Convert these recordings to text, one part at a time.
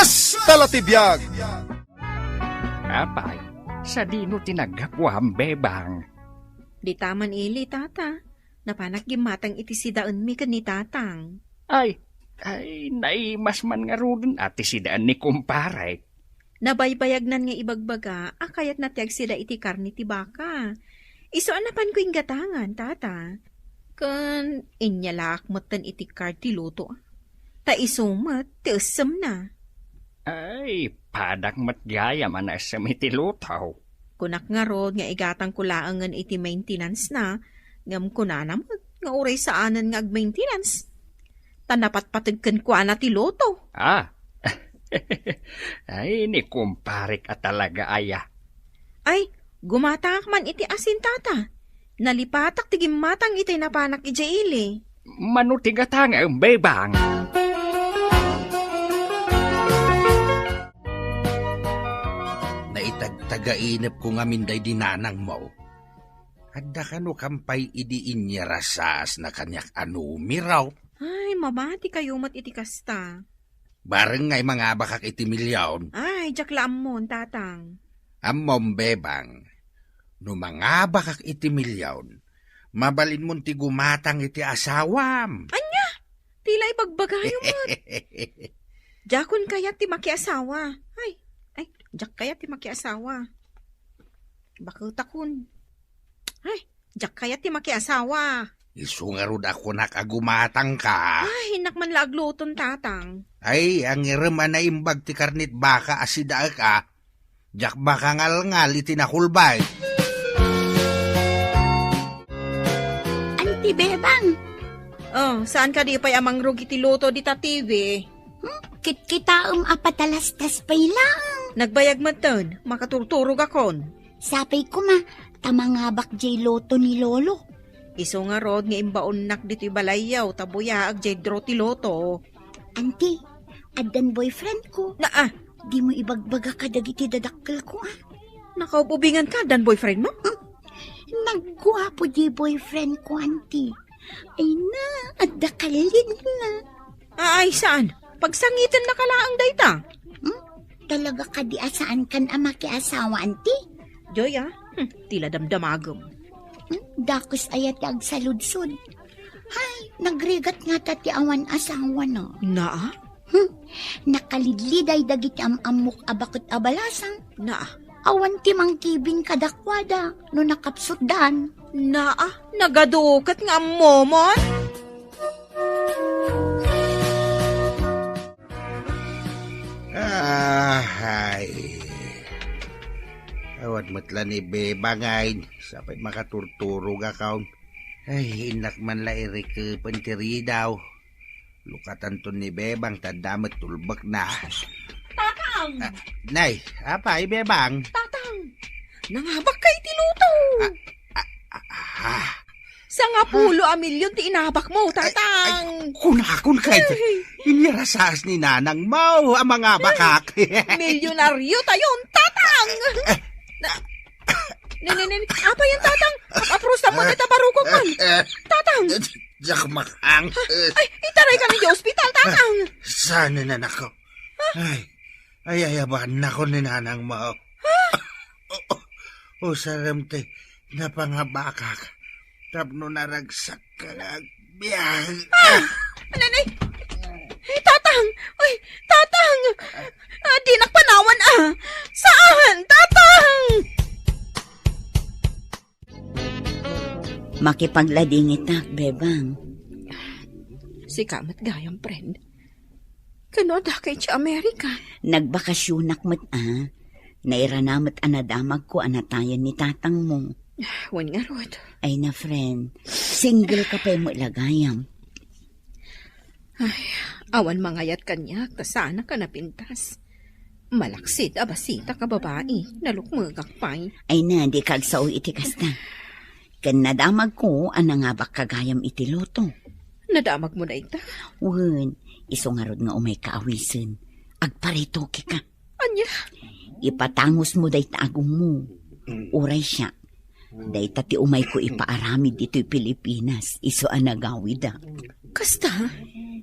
Basta latibiyag! Apay, sa dino tinagapwam, bebang. Di taman ili, tata. Napanak gimatang iti sidaan mi kan ni tatang. Ay, naimas man nga rudin ati sidaan ni kumpare. Nabaybayagnan nga ibagbaga, akayat natiyag sila iti karni ti baka. Isuanapan ko yung gatangan, tata. Kan inyalak matan iti kar ti luto. Ta isumat, ti usam na. Ay, padak matgaya man sa mitilutaw. Kunak nga rod nga igatang kulaangan iti maintenance na, ngam kunanam nga uray saanan nga ag-maintenance. Tanapat patagkan ko na ti luto. Ah, ay, ni kumparik at talaga aya. Ay, gumatak man iti asin, tata. Nalipatak ti gimatang iti napanak iti ili. Manutigatang ang bebang. Naitagtagainip ko nga minday dinanang mo. Hadda ka no kampay idi inyarasas na kanyak anumiraw. Ay, mabati kayo mat iti kasta. Bareng ngay mga bakak iti milyon. Ay, jakla amon, tatang. Amom bebang, no mga bakak iti milyon, mabalin mo ti gumatang iti asawam. Anya, tila ipagbagayo mo. Jakon kaya ti makiasawa. Ay, jak kaya ti makiasawa. Bakit takon? Ay, jak kaya ti makiasawa. Isungarod ako nakagumatang ka. Ay, nakman laagluton, tatang. Ay, ang iraman na imbag ti karnit baka asida ka. Jak baka ngal iti nakulbay. Anti bebang, Oh, saan ka di pa'y amang rugi ti luto di ta TV? kitaom apatalastas pay lang. Nagbayag matod, makaturturog akon. Sapay ko ma, tamangabak jay loto ni lolo. Iso nga rod nga imbaon nak dito'y balayaw, tabuyaag jay draw ti loto. Anti, adan boyfriend ko. Na Di mo ibagbaga ka dagiti dadakkel ko nakaupubingan ka, dan boyfriend mo? Nagguwapo di boyfriend ko, anti. Ay na, adakalin na. Ay, saan? Pagsangitan na kalaang dayta. Talaga ka di asaan kan ama ki asawa, anti? Joy, tila damdamagom. Dakos ayat ag saludsod. Hay, nagrigat nga tati awan asawa na. Na? Nakalidliday dagiti amok abakot abalasang. Na? Awan ti mangkibing kadakwada no nakapsutdan. Na? Nagadukat nga momon? Ay. Awat matla ni bebangay. Sapay makaturturog akaw. Ay, inak man la irik pantiri daw. Lukatan to ni bebang tadamat tulbak na. Tatang! Nay, apay bebang. Tatang! Nangabak kay ti luto! Sa nga pulo a milyon ti inabak mo, tatang! Kunakon kay. Inirasas ni nanang mau ang mga bakak. Milyonaryo tayon, tatang! Apa yan, tatang? Apros na mo na tabarukog man. Tatang! Diyak makang. Ay, itaray ka na di ospital, tatang! Sana na nako. Ay, ayaban na ko ni nanang mau. O saram te, napangabakak. Tapno naragsak ka nagbiyag. Nanay! Tatang! Ay, tatang! Di nakpanawan Saan? Tatang! Makipagladingit na, bebang. Si Kamat gayang friend. Kanoda kay ti Amerika. Nagbakasyonak mat nairanamat anadamag ko anatayan ni tatang mo. Wan nga rod. Ay na friend, single ka pa mo ilagayam. Ay, awan mangayat kanya, tasana ka napintas. Malaksit abasita ka babae, nalukmagak pa'y. Ay na, di kagsaw iti kasta. Kan nadamag ko, anangabak kagayam iti loto. Nadamag mo na ita? Wen, isungarod nga umay kaawisin. Agparito ka. Anya? Ipatangos mo day taagong mo. Uray siya. Day tati umay ko ipaaramid dito'y Pilipinas. Iso anagawid Kasta?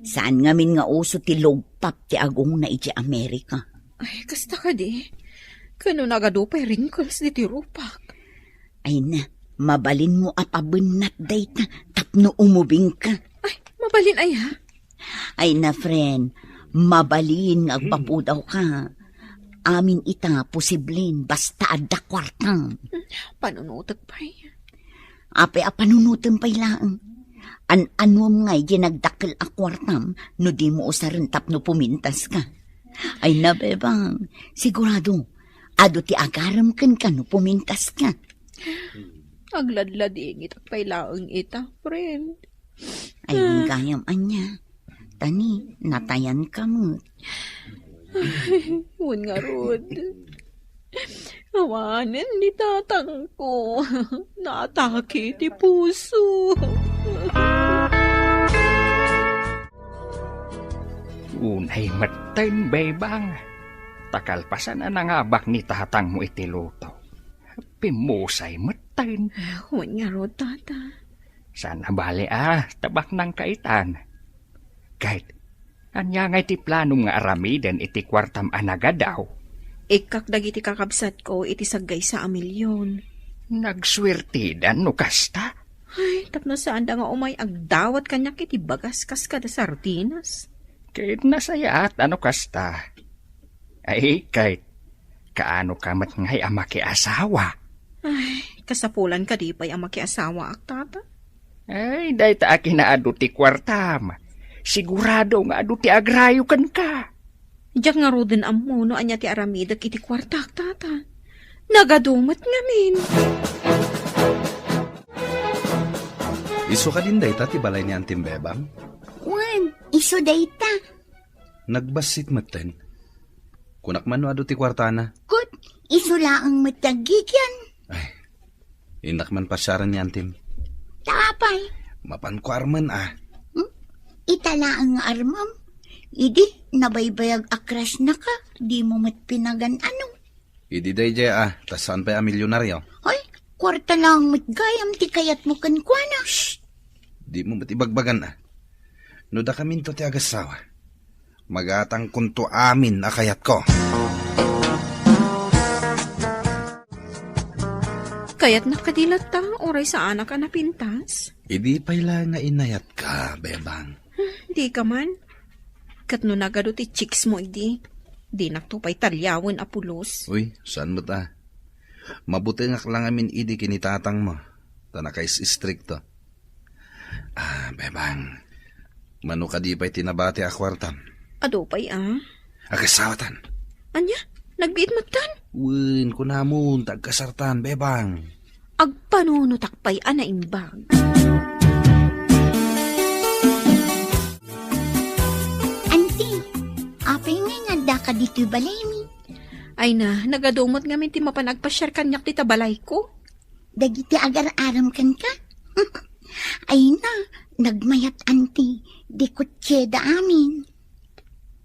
Saan ngamin nga uso ti logpap ti agong na iti Amerika? Ay, kasta ka di. Kano nagadupay wrinkles di ti rupak. Ay na, mabalin mo apabenat dayta tapno umubing ka. Ay, mabalin ay ha? Ay na, friend, mabalin nga agpapudaw ka. Amin ita posiblin basta adda kwartang. Panunutag pa'y. Ape panunutan pa'y laang. An-anuam nga'y ginagdakil a kwartam no di mo usaran tapno pumintas ka. Ay na, bebang, sigurado, ado ti agaram kan ka no pumintas ka. Agladlading itag pa'y laang ita, friend. Ay, gayam anya. Tani, natayan ka mo. Huwag nga, Rod. Awanin ni tatang ko. Naatake ti puso. Unay matten, bebang. Takalpasan na nangabak ni tatang mo iti luto. Pimusay matten. Huwag nga, Rod, tata. Sana bali tabak ng kaitan. Kahit, anya nga iti planong nga aramiden iti kwartam anaga daw. Ikak dagiti kakabsat ko iti saggay sa amilyon. Nagswertidan no kasta. Ay, tapno saan da nga umay agdawat kanyak iti bagas kas kada sardinas. Kahit nasaya at ano kasta. Ay, kahit kaano kamat nga'y amaki asawa. Ay, kasapulan ka di pa'y ang makiasawa ak tata. Ay, dahi ta akin na adu ti kwartam. Sigurado nga adu ti agrayo kan ka. Diyak nga rodin amo no anya ti aramidak iti kwartak tata. Nagadumat ngamin. Iso ka din dayta ti balay ni Antim Bebang? Wan, iso dayta. Nagbasit maten. Kunak man no ado ti kwartana. Kut, iso laang matagigyan. Ay, inak man pasyaran ni Antim. Tapay, Mapan ko arman itala ang armam. Idi, nabaybayag akras na ka. Di mo matpinagan ano. Idi day jaya tasan pa milyonaryo. Ay, kwarta lang matgayam ti kayat mo kankwana. Shh! Di mo matibagbagan No da kamin to ti agasawa. Magatang kunto amin akayat ko. Kaya't nakadilat ta, oray sa anak ka napintas. Idi payla nga inayat ka, Bebang. Di ka man. Kat no nagado ti chicks mo idi. Di naktupay talyawan apulos. Uy, saan mo ta? Mabuti nga lang amin idi kinitatang mo. Tanakais istrikto. Bebang. Mano ka di pa'y tinabati akwartam? Adopay Agasawatan. Anya, nagbiit matan. Win, kunamun, tagkasartan, Bebang. Agpanunutakpay anaimbag. Auntie, apay nga da ka dito'y balay mi. Ay na, nagadumot nga min ti mapanagpasyar kanyak ti tabalay ko. Dagiti agar-aram kan ka. Ay na, nagmayat auntie, di kutseda amin.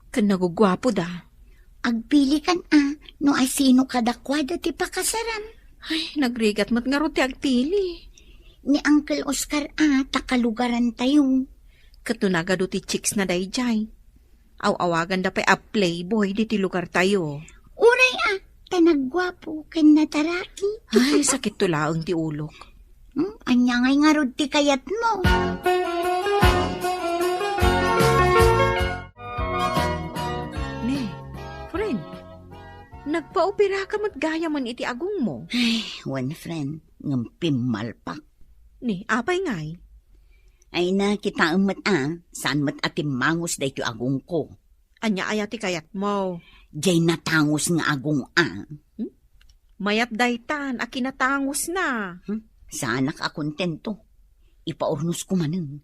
Kan nagugwapo da. Agpili kan no asino kadakwada ti pakasaram. Ay, nagrigat mat nga ro ti agpili. Ni Uncle Oscar takalugaran tayo. Katunagado ti chicks na dayjay. Aw-awagan da pa'y a playboy di ti lugar tayo. Uray tanagwapo ken nataraki. Ay, sakit tulaang ti ulok. Anya ngay nga rod ti kayat mo. Ne, friend, nagpa-opera ka matgaya man iti agong mo. One friend, ngampim malpak. Ni, apay ngay. Ay na kita umat saan mat atim mangus da ito agong ko. Anya aya ti kayat mo. Jay natangos nga agong Mayat daytan, akinatangos na. Sa anak akontento. Ipaurnos ko manen.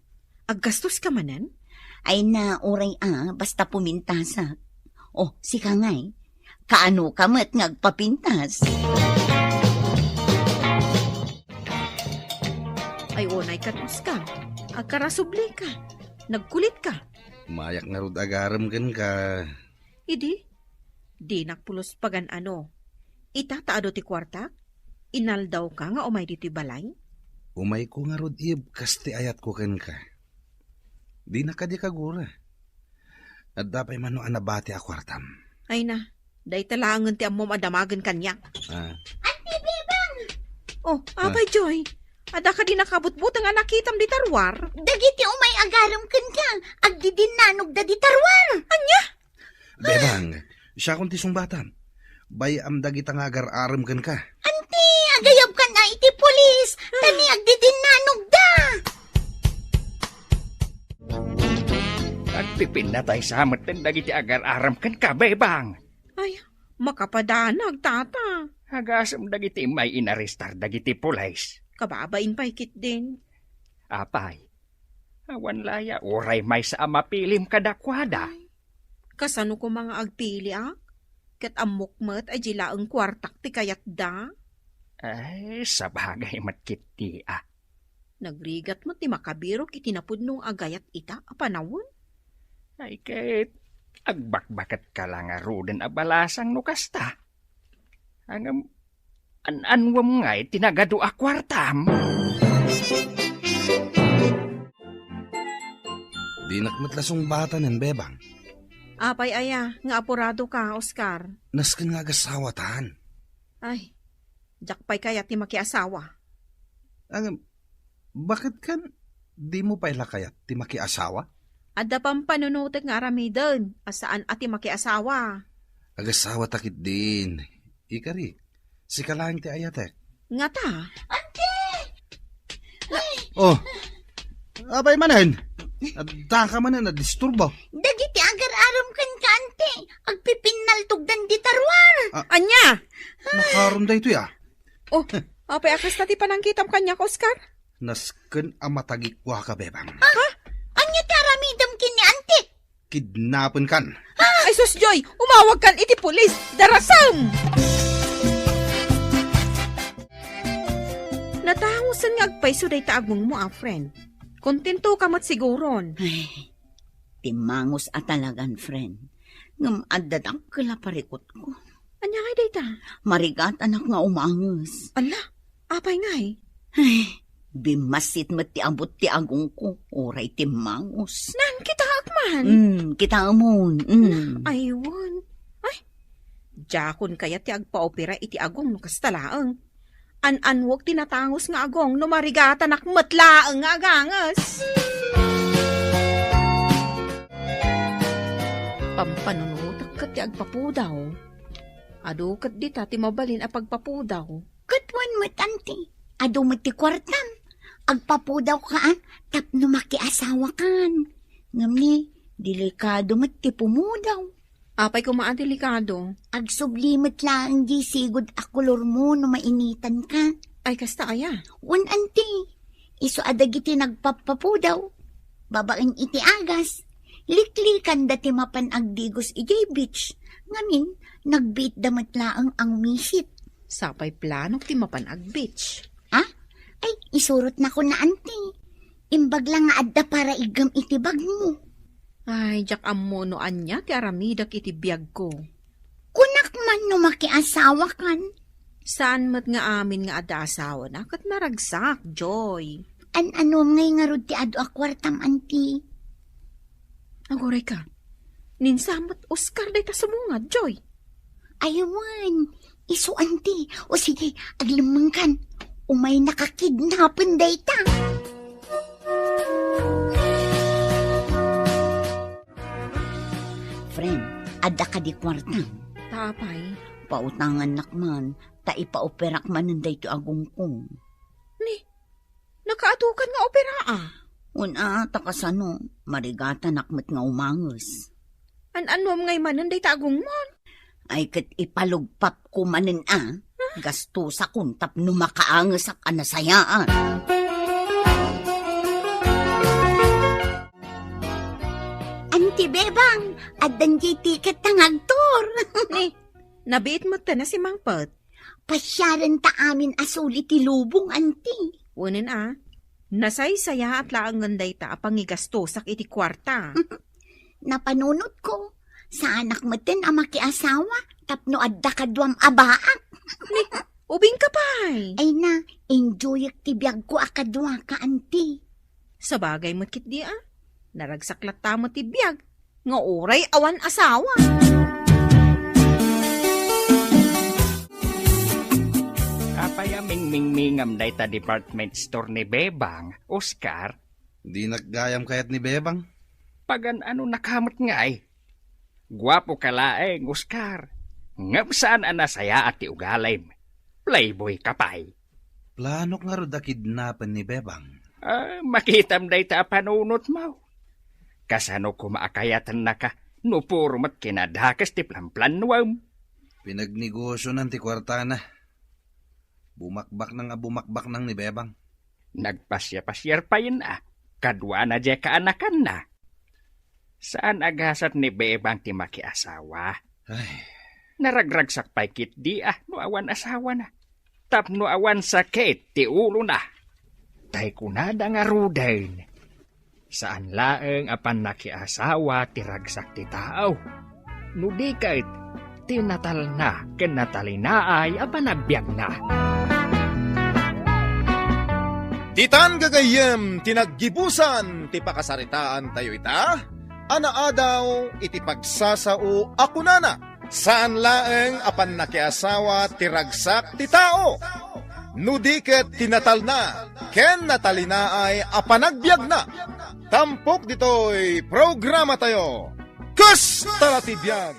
Aggastos ka manan? Ay na oray basta pumintasak. Oh, sika ngay. Kaano ka mat ngagpapintas? Ay onay katos ka. Agkarasubli ka. Nagkulit ka. Mayak nga rod agaram kan ka. Idi, di nakpulos pagan ano. Itataado ti kwartak? Inaldaw ka nga umay dito balay? Umay ko nga rod kasti ayat ko kan ka. Di na kadi kagura. At dapay man no anabati a kwartam. Ay na, day talangan ti ammo madamagan kanya. Ah, Oh, apay Joy. Ada ka di nakabutbut nga nakitam di tarwar. Dagiti umay agaram kan ka. Agdi din nanog da di tarwar. Bebang, siya kung tisong bata. Bayam dagita nga agar-aram kan ka. Anti, agayab ka na iti polis. Tani agdi din nanog da. Agpipin na tayo sa amat ng dagiti agar-aram kan ka, bebang. Ay, makapadanag, tata. Hagasam dagiti may inarestar dagiti pulis. Kababain pa hikit din. Apay, awan laya, oray may sa mapilim kadakwada. Kasano ko mga agpili Kat amokmat ay jila ang kwartak ti kayat da. Ay, sa bagay matkiti Nagrigat mo ti makabirok itinapod nung agayat ita apanawon. Ay, kahit agbakbakat ka lang aruden abalasang nukasta. Ang anwam nga'y tinagado akwartam. Di nakmatlasong bata ng bebang. Apay aya, nga apurado ka, Oscar. Naskan nga agasawatan. Ay, jakpay kaya ti makiasawa. Bakit kan di mo pa ilakayat ti makiasawa? Adda pang panunutek nga aramidon, asaan ati makiasawa. Agasawa takit din. Ikari, si kalahin ti ayatek. Nga ta, Oh, abay manan. Adda ka manan na disturbo. Dagiti agar-aram kan ka, ante. Agpipinaltog dan di tarwar. anya! Nakaroon da ito ya. Oh, apay akas na ti panangkitam kanya, Oscar. Naskan ang matagikwa ka, bebang. Anya taramidam kini, ante. Kidnapin kan. Ay, sus Joy, umawag kan iti pulis, darasam! Natahangusan nga agpay suday taagmong mo, friend. Kontento ka mat siguron. Ay, timangos at talagan, friend. Ngam addadak kala parikot ko. Anya ngay dayta? Marigat anak nga umangos. Ala, apay ngay. Ay, bimasit mat ti abot ti agong ko. Oray timangos. Nan kita akman. Kita amon. Aywan. Ay, jakon kaya ti agpa-opera iti agong no kastalaang. An-anwag tinatangos nga agong no marigata nakmatlaang nga agangas. Pampanunutak kat ti agpapudaw. Ado kat di ta ti mabalin a pagpapudaw. Katwan mo't, ante. Ado mo't ti kwartam. Agpapudaw ka, tapno makiasawa kan. Ngam ni, delikado mo't ti pumudaw. Apay kumaan delikado. Agsublimot lang di sigod akulor mo no mainitan ka. Ay kasta aya. Wan, ante. Iso adagiti nagpapapudaw. Babaeng iti agas. Liklikan dati mapan agdigos ijay beach. Ngamin, nagbit damat laang ang misit. Sapay plano ti mapanag beach. Ha? Ay, isurot na ko na, ante. Imbag lang nga adda para igam iti bag mo. Ay, jak ammo no anya ti aramidak iti biyag ko. Kunak man no makiasawa kan. Saan mat nga amin nga ada asawa na kat maragsak, Joy. An-anom ngay nga rod ti ado akwartam, anti. Agoray ka. Ninsamot Oscar day ta sumungad, Joy. Ayawan, iso, anti. O sige, aglimang kan. Umay nakakidnapin day ta. Friend, ada ka di kwartam. Tapay. Pautangan nakman, ta ipaoperak man nanday to agong kong. Ni, nakaatukan nga opera Una, takasano, marigata nakmat nga umangos. An-anom ngay manan day tagong mon. Ay kat ipalugpap ko manin gasto sa kuntap no makaangas ak anasayaan. Anti bebang, adan di tiket tangagtor. Ni, nabiit mo ta na si Mang Pat. Pasyaran ta amin asuli ti lubong, anti. Unin nasaysaya at laangan day ta pangigasto sak iti kwarta. Napanunot ko, sa anak mo tin ang makiasawa, tapno adda kadwam abaak. Ni, ubing ka pa'y. Ay na, enjoy ak ti biyag ko akadwa ka, anti. Sa bagay mo kit di Naragsaklat tamo ti biyag. Nga oray awan asawa. Kapayaming mingmingam day ta department store ni Bebang, Oscar, Di naggayam kayat ni Bebang. pagan ano nakamot nga ay. Gwapo ka laeng, Oscar. Ngam saan anasaya at tiugalay. Playboy ka pa'y. Plano nga ro da kidnapan ni Bebang. Makitam day ta panunot mo. Kasano kumaakayatan na ka, no puro mat kinadakas ti plan-planuam. Pinagnegosyo ng ti kwartana. Bumakbak nang ni Bebang. Nagpasya-pasyar pa yun Kadwa na dya kaanakan na. Saan agasat ni Bebang ti makiasawa? Ay, Naragragsak pa'y kit di no awan asawa na. Tapno awan sakit ti ulo na. Tay kunada nga rudain. Saan laeng apan nakiasawa ti ragsak ti tao. No di kahit tinatal na ken natalinaay apan nagbiag na. Titan gagayem, tinaggibusan, ti pakasaritaan tayo ita. Anaadaw, iti pagsasao ako nana. Saan laeng apan nakiasawa, tiragsak, ti tao. Nudiket tinatal na, ken natalinaay apanagbiag na. Tampok dito'y programa tayo. Kus talatibiyag!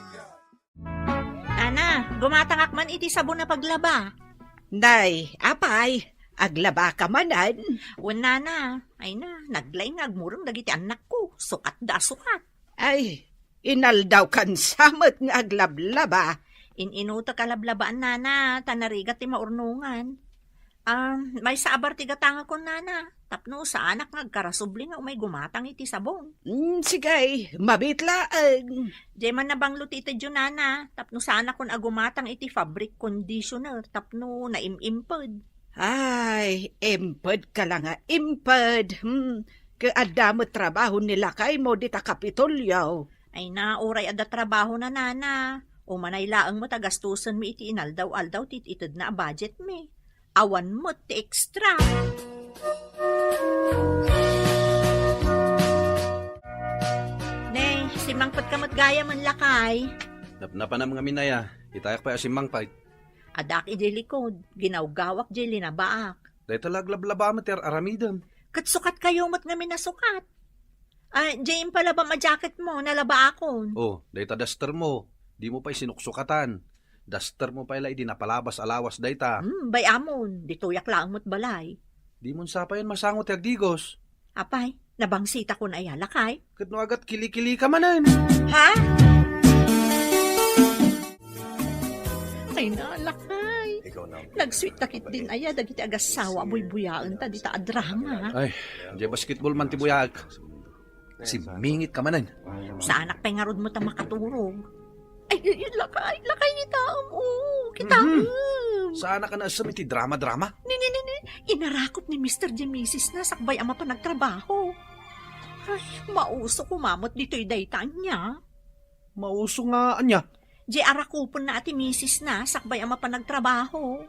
Ana, gumatangak man iti sabon na paglaba. Day, apay, aglaba ka manan. Una na. Ay na, naglay nga agmurong dagiti anak ko. Sukat da sukat. Ay, inaldaw kan samot nga aglablaba. Inuta kalablabaan nana, tanarigat ti maurnungan. May saabar ti gatanga ko nana. Tapno sa anak nga agkarasubli nga umay gumatang iti sabon. Sigay, mabitlaang. Di man nabanglo ti iti nana. Tapno sa anak kon agumatang iti fabric conditioner. Tapno naimimpod. Ay, impad ka lang nga, impad. Kaadamo trabaho nila kay mo di ta kapitulyaw. Ay na, oray ada trabaho na nana. O manay laang mo tagastusan mi iti inaldaw-aldaw tit itid na budget mi. Awan mo ti extra. Ne, si Mangpad kamot gaya man lakay. napnapan na mga minaya. Itayak pa asimang pa. Adak iti likod, ginawgawak di linabaak. Dahil talaglablaba mater aramidam. Katsukat kayo mo't nga minasukat. Jane pala ba ma-jacket mo, nalaba akon? Oh, dahil ta duster mo. Di mo pa'y sinuksukatan. Duster mo pa ila, di napalabas alawas dahil ta. Bayamon, dituyak lang mo't balay. Di mo sa pa yan masangot yung digos. Apay, nabangsita ko na lakay. Kat no agat kili-kili ka manan. Ha? Ay na, lakay. Nag-sweet takit din aya, dagiti agasawa, buy-buyaan ta, di ta adrama. Ay, di basketball man tibuyag. Si mingit ka manan. Sa anak pa'y ngarod mo ta makaturog. Ay, lakay ni taom, kitaom. Sana ka na sa iti drama-drama? Ni, inarakot ni Mr. J. Mrs. na sakbay ama pa nagtrabaho. Ay, mauso kumamot dito'y daytaan niya. Mauso nga anya. J. arakupon na ati Mrs. na sakbay ama pa nagtrabaho.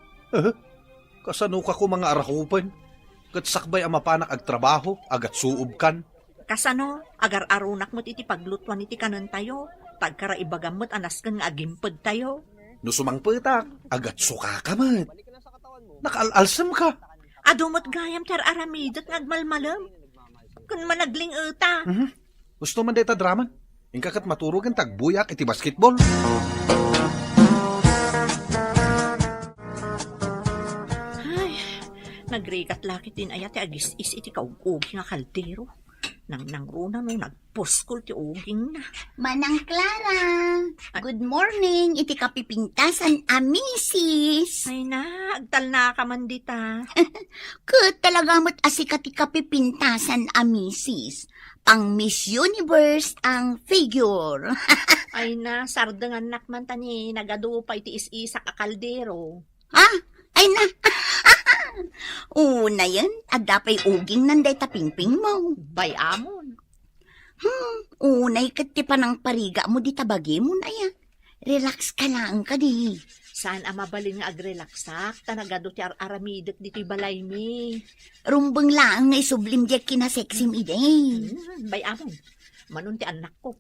Kasano ka ko mga arakupan? Kat sakbay ang mapanak agtrabaho, agat suob kan. Kasano, agar arunak mo't iti paglutwan iti kanan tayo, tagkara ibagam mo't anaskan nga agimpod tayo. No sumangpetak, agat suka ka man. Nakaalalsam ka. Adumot gayam ter aramidot nga agmalmalam. Kung managling uta. Gusto man deta drama? Ingkakat maturugan tagbuyak iti basketball. Ay, nagrigat lakit din ayat agis-is iti kaug-ugi nga kaldero. Nang runa nung nagpuskol ti uging na. Manang Clara, good morning. Iti kapipintasan amisis. Ay na, agtal na ka man dita. Kat talaga mo't asikat ti kapipintasan amisis. Pang Miss Universe ang figure. Ay na, sardangan nakman tani, nagadu pa iti is-isak a kaldero. Ha? Ay na. Una yan, agdapay uging nanday tapingping mo. Bayamon. Unay kat ti panang pariga mo di tabagi mo na yan. Relax ka lang ka di. Saan mabalin nga agrelaksak? Tanagado ti aramidot dito balay mi. Rumbang lang nga isublim diya kina-sexy mi day. Bay amon. Manon ti anak ko.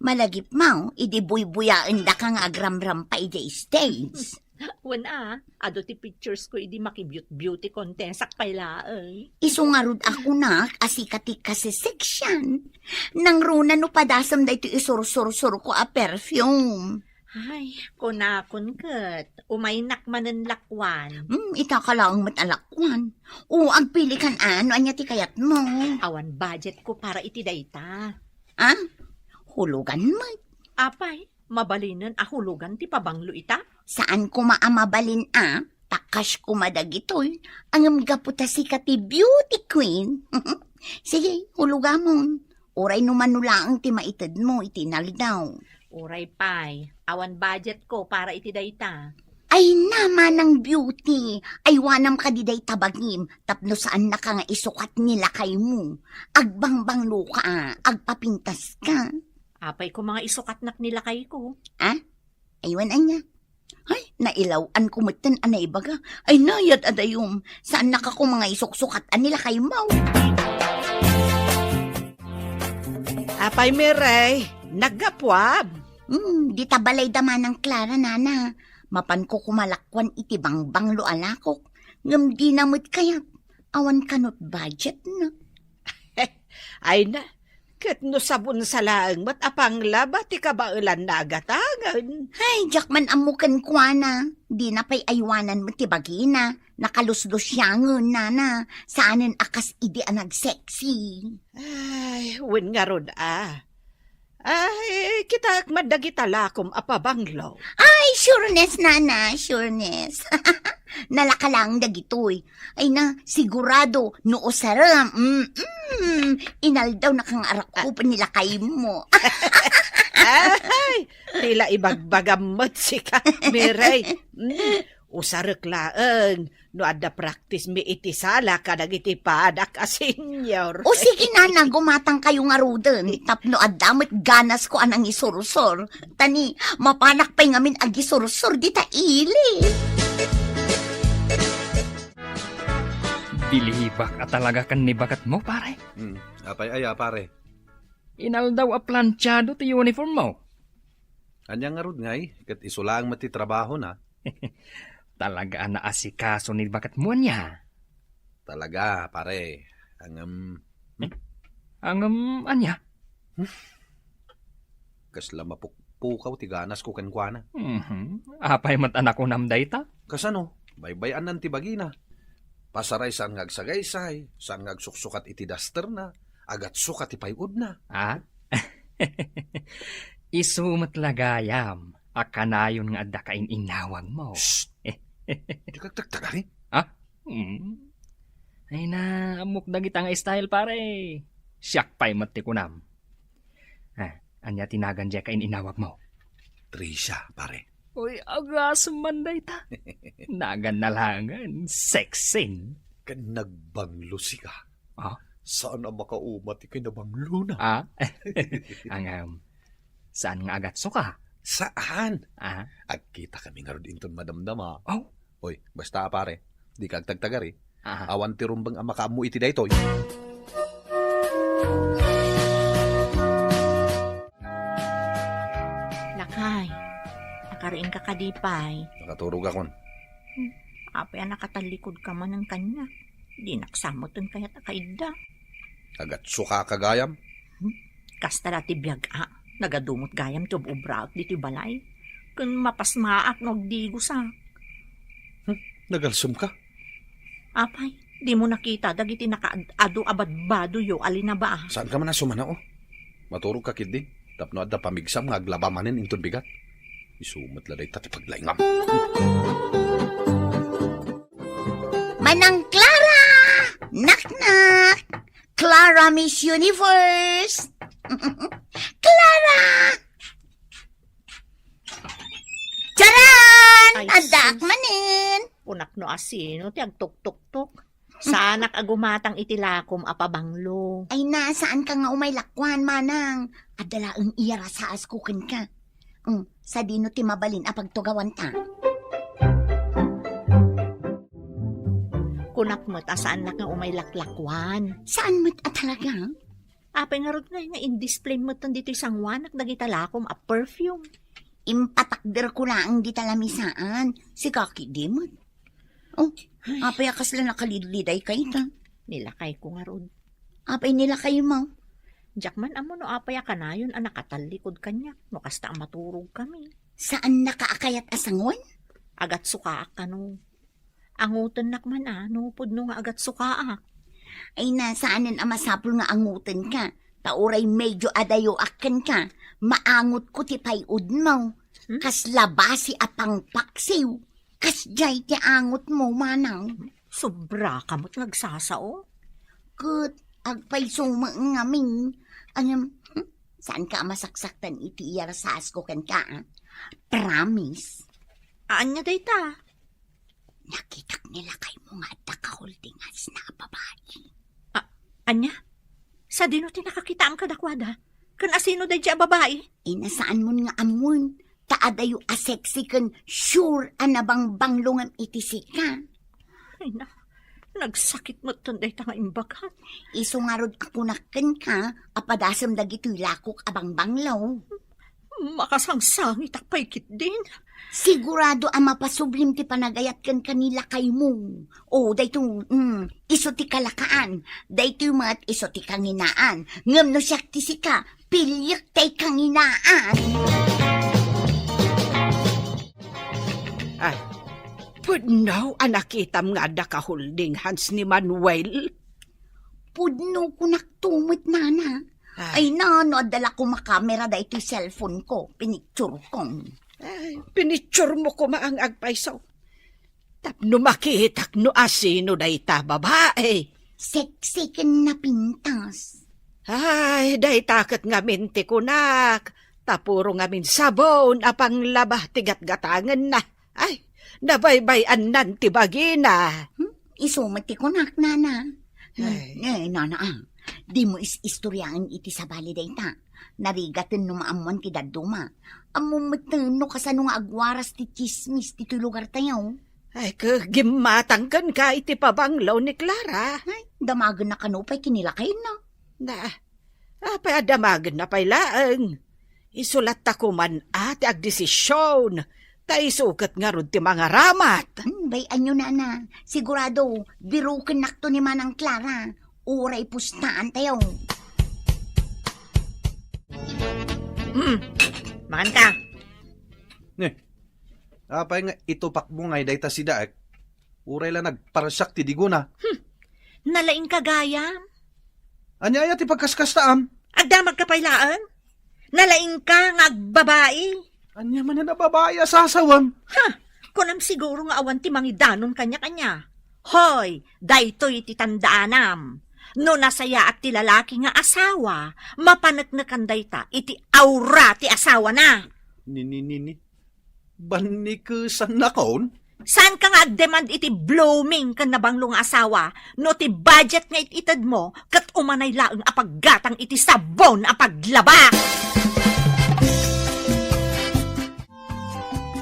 Malagip mo, idi buy-buyaan da ka nga agramram pa ide stage. Wana, ado ti pictures ko idi maki-beauty contest sakpay laeng. Isungarod ako na, asikati kasi section. Nang runa no padasam da ito isur-sur-sur ko a perfume. Ay, kunakon kat. Umaynak manen lakwan. Ita ka lang matalakwan. O, ang pili kan ano, anya ti kayat mo. Awan budget ko para iti dayta. Ah? Hulugan mo. Apay, mabalinan ahulugan ti pabanglo ita. Saan ko maamabalin takas ko madagitoy. Ang gaputa si kati beauty queen. Sige, hulugan mo. Oray numanulaang ti maitid mo, itinal daw. Uray pay, awan budget ko para iti dayta. Ay naman ang beauty. Ay wanam ka di day tabagim. Tapno saan na ka nga isukat nila kay mo. Agbangbang luka, agpapintas ka. Apay ko mga isukatnak nila kay ko. Aywan anya. Ay, nailawan ko matan anay baga. Ay nayat adayom. Saan na ka ko mga isuksukat nila kay mo. Apay Miray, nagapwab. Di tabalay daman ng Clara, nana. Mapan ko kumalakwan iti bangbang lo alakok. Ngam di namit kaya. Awan kanot budget na. Ay na, kat no sabon sa laang mat apang laba ti kabailan na agatangan. Ay, jakman amukan kwa na. Di na pa'y aywanan mo ti bagina. Nakaluslusyangon, nana. Saanin akas idi anag sexy. Ay, win nga ron Ay, kita madagita lakom apabanglaw. Ay, sureness, nana, sureness. Nalakalang dagitoy. Ay na, sigurado, noo saram. Inal daw na kang arak ko panilakay mo. Ay, tila ibagbagamot si ka, Miray. Usarek laeng, no ada practice mi iti sala ka dagiti padak a senior. O sige nana, gumatang kayo nga ruden. Tapno adamot ganas ko anang isursor. Tani, mapanak pa'y ngamin ag isursor di ta ili. Bilibak at talaga kan ni bakat mo, pare. Apay aya, pare. Inal daw a planchado ti uniform mo. Anya nga rod ngay, kat isulang mati trabaho na. Talaga na asikaso ni bakat mo niya. Talaga, pare. Anya? Kasla mapukpukaw ti ganas ko kankwana. Apay matanak ko namday ta? Kasano, baybayan nan ti bagina. Pasaray saan ngagsagaysay, saan ngagsuksukat iti daster na, agat sukat iti payud na. Isumat lagayam, akanayon nga adda kain inawag mo. Shhh! Di kagtagtagari? Ay na, amok dagit ang style pare. Siyak pa'y mati ko nam. Anya tinagan dya kain inawag mo. Trisha, pare. Uy, agas manday ta. Nagan na langan, sexing. Kan nagbanglo si ka. Saan ang makaumat ikinabanglo na? Saan nga agat suka? Saan? Agkita kami nga rin inton madamdama. Oy, basta pare, di kagtagtagari. Awan ti rumbang ang makaamu iti daytoy. Lakay, nakariin ka kadipay. Nakaturog akon. Apay nakatalikod ka man ng kanya. Di naksamoton kaya takaida. Agat suka kagayam? Kasta dati biyag nagadumot gayam to ubraot dito balay. Kung mapasmaak nagdigo sa. Nagalsum ka? Apay, di mo nakita dagiti nakaado abad-bado yo alina ba? Saan ka man nasumana Maturog ka kid di. Tapno adda pamigsam nga aglabamanin inton bigat. Isumat laday tati paglaingam. Manang Clara! Knock-knock! Clara Miss Universe! Clara! Charan! Ay, Adak sus. manin! Unak no asino, ti agtuk-tuk-tuk. Sanak agumatang itilakom apabanglo. Ay nasaan ka nga umay lakwan, manang? Adala ang iyara sa askukin ka. Sa dino ti mabalin apagtugawan ta. Kunak mo't asaan na nga umay laklakwan. Saan mo't talaga? Apay nga rod nga in-display mo't dito isang wanak dagitalakom a perfume. Impatakder ko lang di talamisaan. Si Kaki di mo't. Oh, apay akas lang nakaliliday kay ta. Nilakay ko nga rod. Apay nila kayo mo. Jakman amo no apay ka na yun nakatalikod kanya. No kasta maturog kami. Saan nakaakayat asangon? Agat sukaak ka no. Angutan nakman nupod no nga agat sukaak. Ay nasaanin ang masapul nga angutan ka. Tauray medyo adayo akan ka. Maangot ko ti payud mo. Kas labasi apang paksiw. Kas jay ti angot mo manang. Sobra ka mo't nagsasao. Kut, agpay sumang saan ka masaksaktan iti iyarasas ko kan ka? Promise. Anya day ta? Nakitak nila kay mo nga dakaholdingas na babae. Anya? Sa dino ti nakakita ang kadakwada? Kan asino day dya babae? Inasaan mo nga amon? Taadayo aseksi kan sure anabang banglungam iti sika. Ay na, nagsakit mo tunday ta nga imbagat. Isungarod ako naken ka, apadasam dagito'y lakok abang banglaw. Makasangsangit ak paikit din. Sigurado ang mapasublim ti panagayat kan kanila kay mo. O, dayto, iso ti kalakaan. Dayto mat iso ti kanginaan. Ngam no siyak ti sika, pilyak tay kanginaan. Pudnaw, anakitam nga da ka holding hands ni Manuel. Pudno ko naktumot, nana. Ay na, dala ko makamera da ito'y cellphone ko. Pinicture ko. Ay, pinicture mo ko maang agpaisaw. Tapno makitak no asino da ita babae. Sexy ken na pintas. Ay, da itakat nga minti ko nak. Tapuro nga min sabon apang labah tigat-gatangan na. Ay, nabaybayan nan ti bagina. Isumati ko nak, nana. Ay. Nana, di mo istoryahan iti sa bali dayta. Narigatan no maamuan ti daduma. Amumatan no kasano nga agwaras ti chismis ti lugar tayo. Ay, kagimatangkan ka iti pabanglaw ni Clara. Ay, damagan na kanupay kinilakay na. Apay adamagan na pay laang. Isulat ta ko man ati agdesisyon. Ta isukat nga rod ti mga ramat. Bayan nyo, nana. Sigurado, birukin nakto ni Manang Clara. Uray pustaan tayo. Makan ka. Apay nga itupak mo ngay dayta si Daek. Uray lang nagparasyak ti diguna. Nalaing kagaya. Anyaya ti pagkaskastaam. Agdamag ka paylaan. Nalaing ka nga agbabae. Anya man na babae asasawam. Kunam siguro nga awan ti mangidanon kanya-kanya. Hoy, daytoy ti tandaanam. No nasaya at ti lalaki nga asawa, mapanagnakan dayta iti aura ti asawa na. Ni. Banikusan na kaon? Saan ka nga demand iti blooming kan nabanglo nga asawa, no ti budget nga ititad mo, kat umanay laeng apaggatang iti sabon apaglaba.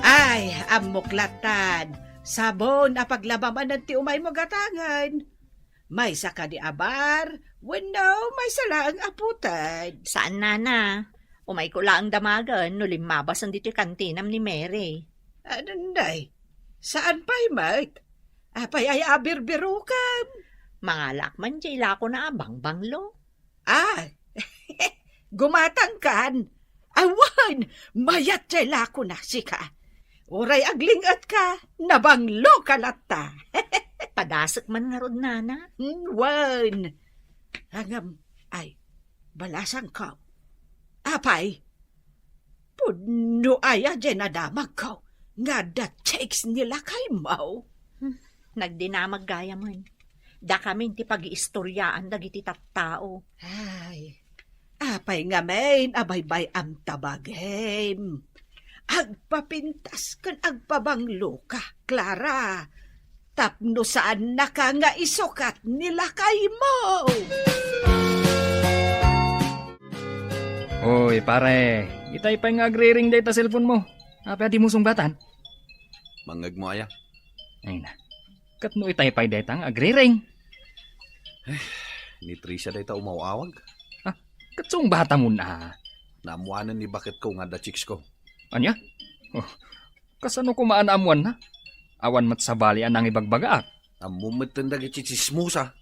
Ay, amuklatan. Sabon apaglabaman ti umay mo gatangan. May saka di abar, wenno may salaang aputan. Saan nana? Umay ko laang damagan, no limabasan dito kantinam ni Mary. Ananday, saan pa'y Mike? Apay ay abirbirukan. Mga lakman jay lako na abang banglo. Gumatang kan. Awan, mayat jay lako na sika. Uray aglingat ka, nabanglo kalata. Padasok man nga rod, nana. Wan. Hangam, ay, balasang ka. Apay, pudno ay adyan nadamag ka. Nga da checks nila kay Mau. Nagdinamag gaya man. Da kami ti pag-iistoryaan dagiti tattao. Ay, apay nga main, abaybay am tabagem. Agpapintas kan agpabanglo ka, Clara. Tapno saan na ka nga isukat nila kay mo. Oy, pare. Itay pa nga agre-ring day ta cellphone mo. Apa di mo sungbatan? Mangag mo aya. Ay na. Kat no itay pay detang agriring. Ni Tricia day ta umawawag. Katsong bata mo na. Naamuanan ni bakit ko nga da chicks ko. Anya? Oh, kasano ko maanaamuan na? Awan mat sa bali anang ibagbaga. Amumatan dagiti chismosa.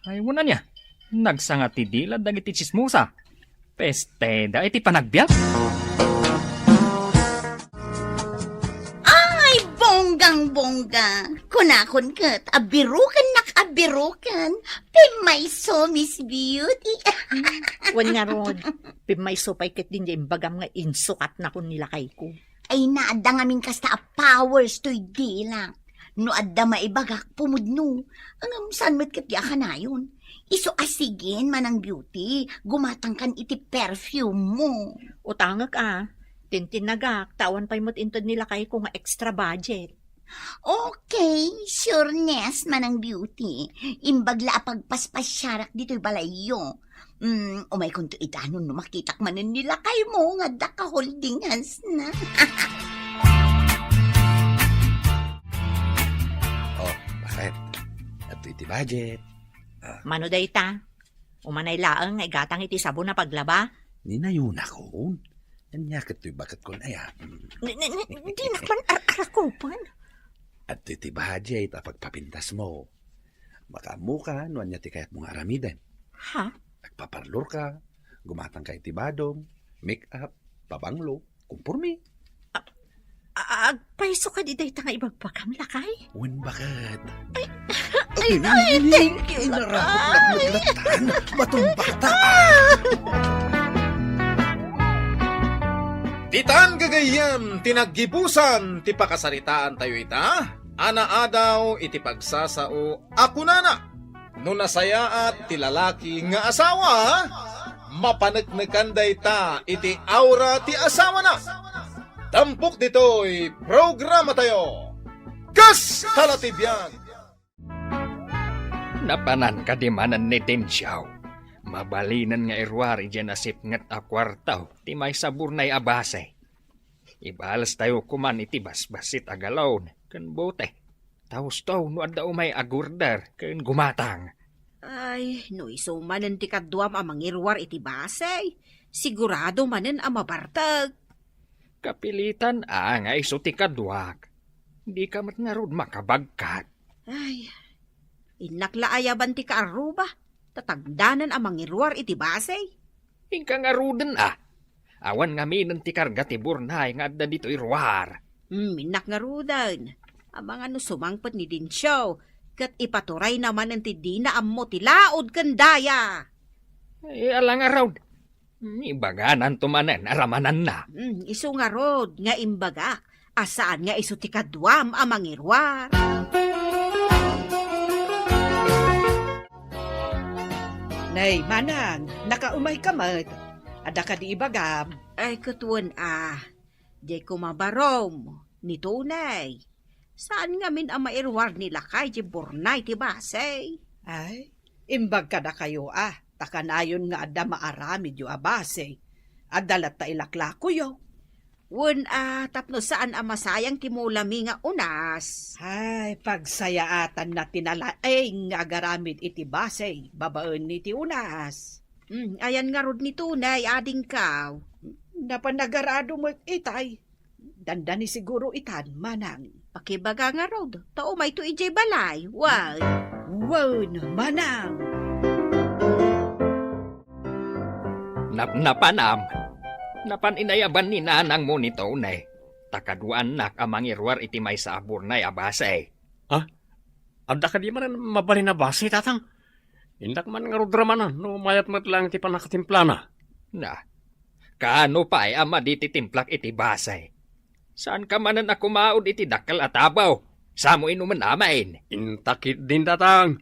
Ay wala niya. Nagsangati dila dagiti chismosa. Peste da iti panagbiag. Ay, bonggang-bongga. Kunakon kat, abirukan nakabirukan. May so, Miss Beauty. Wan nga rod, pimay supay ket din yung bagam nga insukat na kun nilakay ko. Ay, naadda ngamin kasta a powers to'y dila. No adda maibagak pumudno. Ang saan mo't kat ka na yun. Iso asigin manang beauty. Gumatang kan iti perfume mo. Utangak tintinagak, tawan pa'y mo't intod nilakay ko nga extra budget. Okay, sureness manang beauty. Imbagla pagpaspasyarak dito'y balayo. Umay kung to itanon no makitak manin nila kay mo nga da ka holding hands na. Bakit? At iti budget. Mano day ta? Umanay laang nga igatang iti sabon na paglaba? Ninayon ako. Nanyakat to'y bakit ko na yan. Di nakman arakupan. At iti budget pagpapintas mo. Makamuka, nuan niya ti kayat mong aramidan. Ha? Nagpaparlor ka, gumatang ka iti badong, make-up, pabanglo, kumpurmi. Agpaiso ka di day ta nga ibagpakam lakay? Wen bakit? Ay, thank you, Narapot-lapot-latan, batong bata. Titan gagayam, tinaggibusan, ti pakasaritaan tayo ita. Anaadaw iti pagsasao, ako nana. No nasayaat ti lalaki nga asawa, mapanagnakanday ta iti aura ti asawa na. Tampok dito'y programa tayo. Kas talatibyan! Napanan ka di manan ni Densyaw. Mabalinan nga irwari dyan asip ngat a kwartaw, ti may saburnay abase. Ibalas tayo kuman iti basbasit agalaw, kan bote. Taos taw no adda umay agurdar, kan gumatang. Ay, no iso manen ti kadwam amang irwar iti basay. Sigurado manen amabartag. Kapilitan nga iso ti kadwak. Di ka mat nga rod makabagkat. Ay, inaklaayaban ti kaaruba. Tatagdanan amang irwar iti basay. Ingka nga ruden Awan nga minan ti karga ti burnay nga adda dito irwar. Minak nga rudan. Amang ano sumangpot ni Dinsyaw. Kat ipaturay naman ang ti dina ammo ti laod kandaya. Alang araw. Ibaganan tumanan, aramanan na. Iso nga rod, nga imbaga. Asaan nga iso ti kadwam amang irwar. Nay, manang, nakaumay ka mat. Ada ka di ibagam. Ay, katuan di ko mabarom. Ni tunay. Saan nga min ang mairwar nila kay di burnay ti basay? Ay, imbag ka na kayo Takanayon nga ada maaramid yu abase. Adalat ta ilaklako yo. Wen tapno saan ang masayang timulami nga unas. Ay, pagsayaatan na tinalaeng nga agaramid iti basay, babaen ni ti unas. Ayan nga rod ni tunay, ading kaw. Napanagarado mo itay. Dandani siguro itan, manang. Pakibaga nga rod, tao may to ijay balay, wag. Wen, manang. Napanam. Napaninayaban ni nanang mo ni tunay. Takaduan nak amang irwar iti may sa aburnay abasay. Adda ka di man mabali na base, tatang. Indak man nga rudra man no mayat mat lang ti panakatimplana. Na, kaano pa ama di ti timplak iti basay? Saan ka manan ako maod iti dakal at abaw? Samo inuman amain. Intakit din, tatang.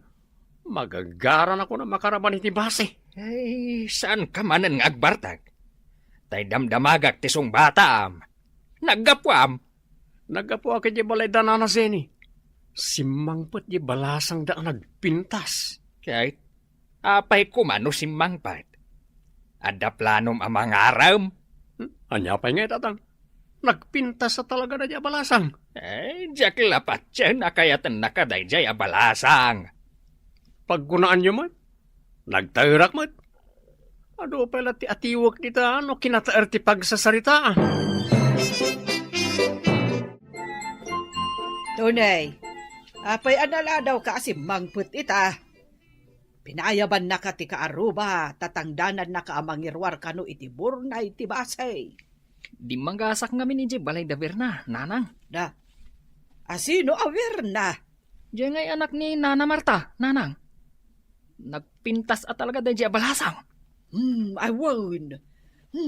Magagaran ako na makaraman iti base. Ay, saan ka manan nga agbartag? Tay damdamagak tisong bata Naggapwam. Naggapo ako di balay danana seni. Simangpat di balasang da nagpintas. Kahit apay kumano simangpat. Ada planom amang aram? Anya pa nga, tatang. nagpinta sa talaga na di abalasang. Jack lapat dyan na kayatan nakadayjay abalasang. Paggunaan nyo man, nagtairak man. Ado pala ti atiwag nita, ano kinataer ti pagsasaritaan. Tunay, apay anala daw ka asimang put ita. Pinayaban na ka ti kaaruba, tatangdanan na ka amangirwar kano iti burnay ti basay. Di manggasak ngamin iti balay da Verna, nanang. Da, asino awir na? Diyan ngay anak ni Nana Marta, nanang. Nagpintas at talaga dayjay abalasang. Awon.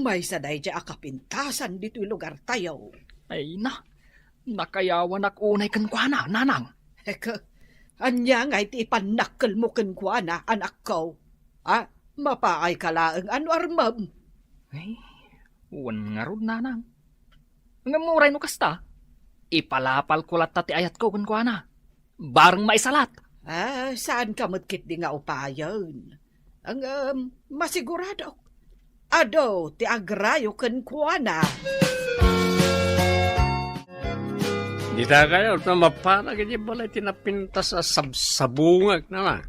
May saday di akapintasan dito'y lugar tayo. Ay na, nakayawan ak unay kankwana, nanang. Eka, anya nga iti ipanakkel mo kankwana, anak ko. Mapaay ka laang ano armam. Ay, uwan nga rod, nanang. Nga muray no kasta, ipalapal kulat ti ayat ko kankwana. Barang maisalat. Saan ka matkit di nga upayon? Ang masigurado. Ado, ti agrayo kankwana. Di ta kayo, mapanag hindi balay tinapinta sa sabsabungag naman.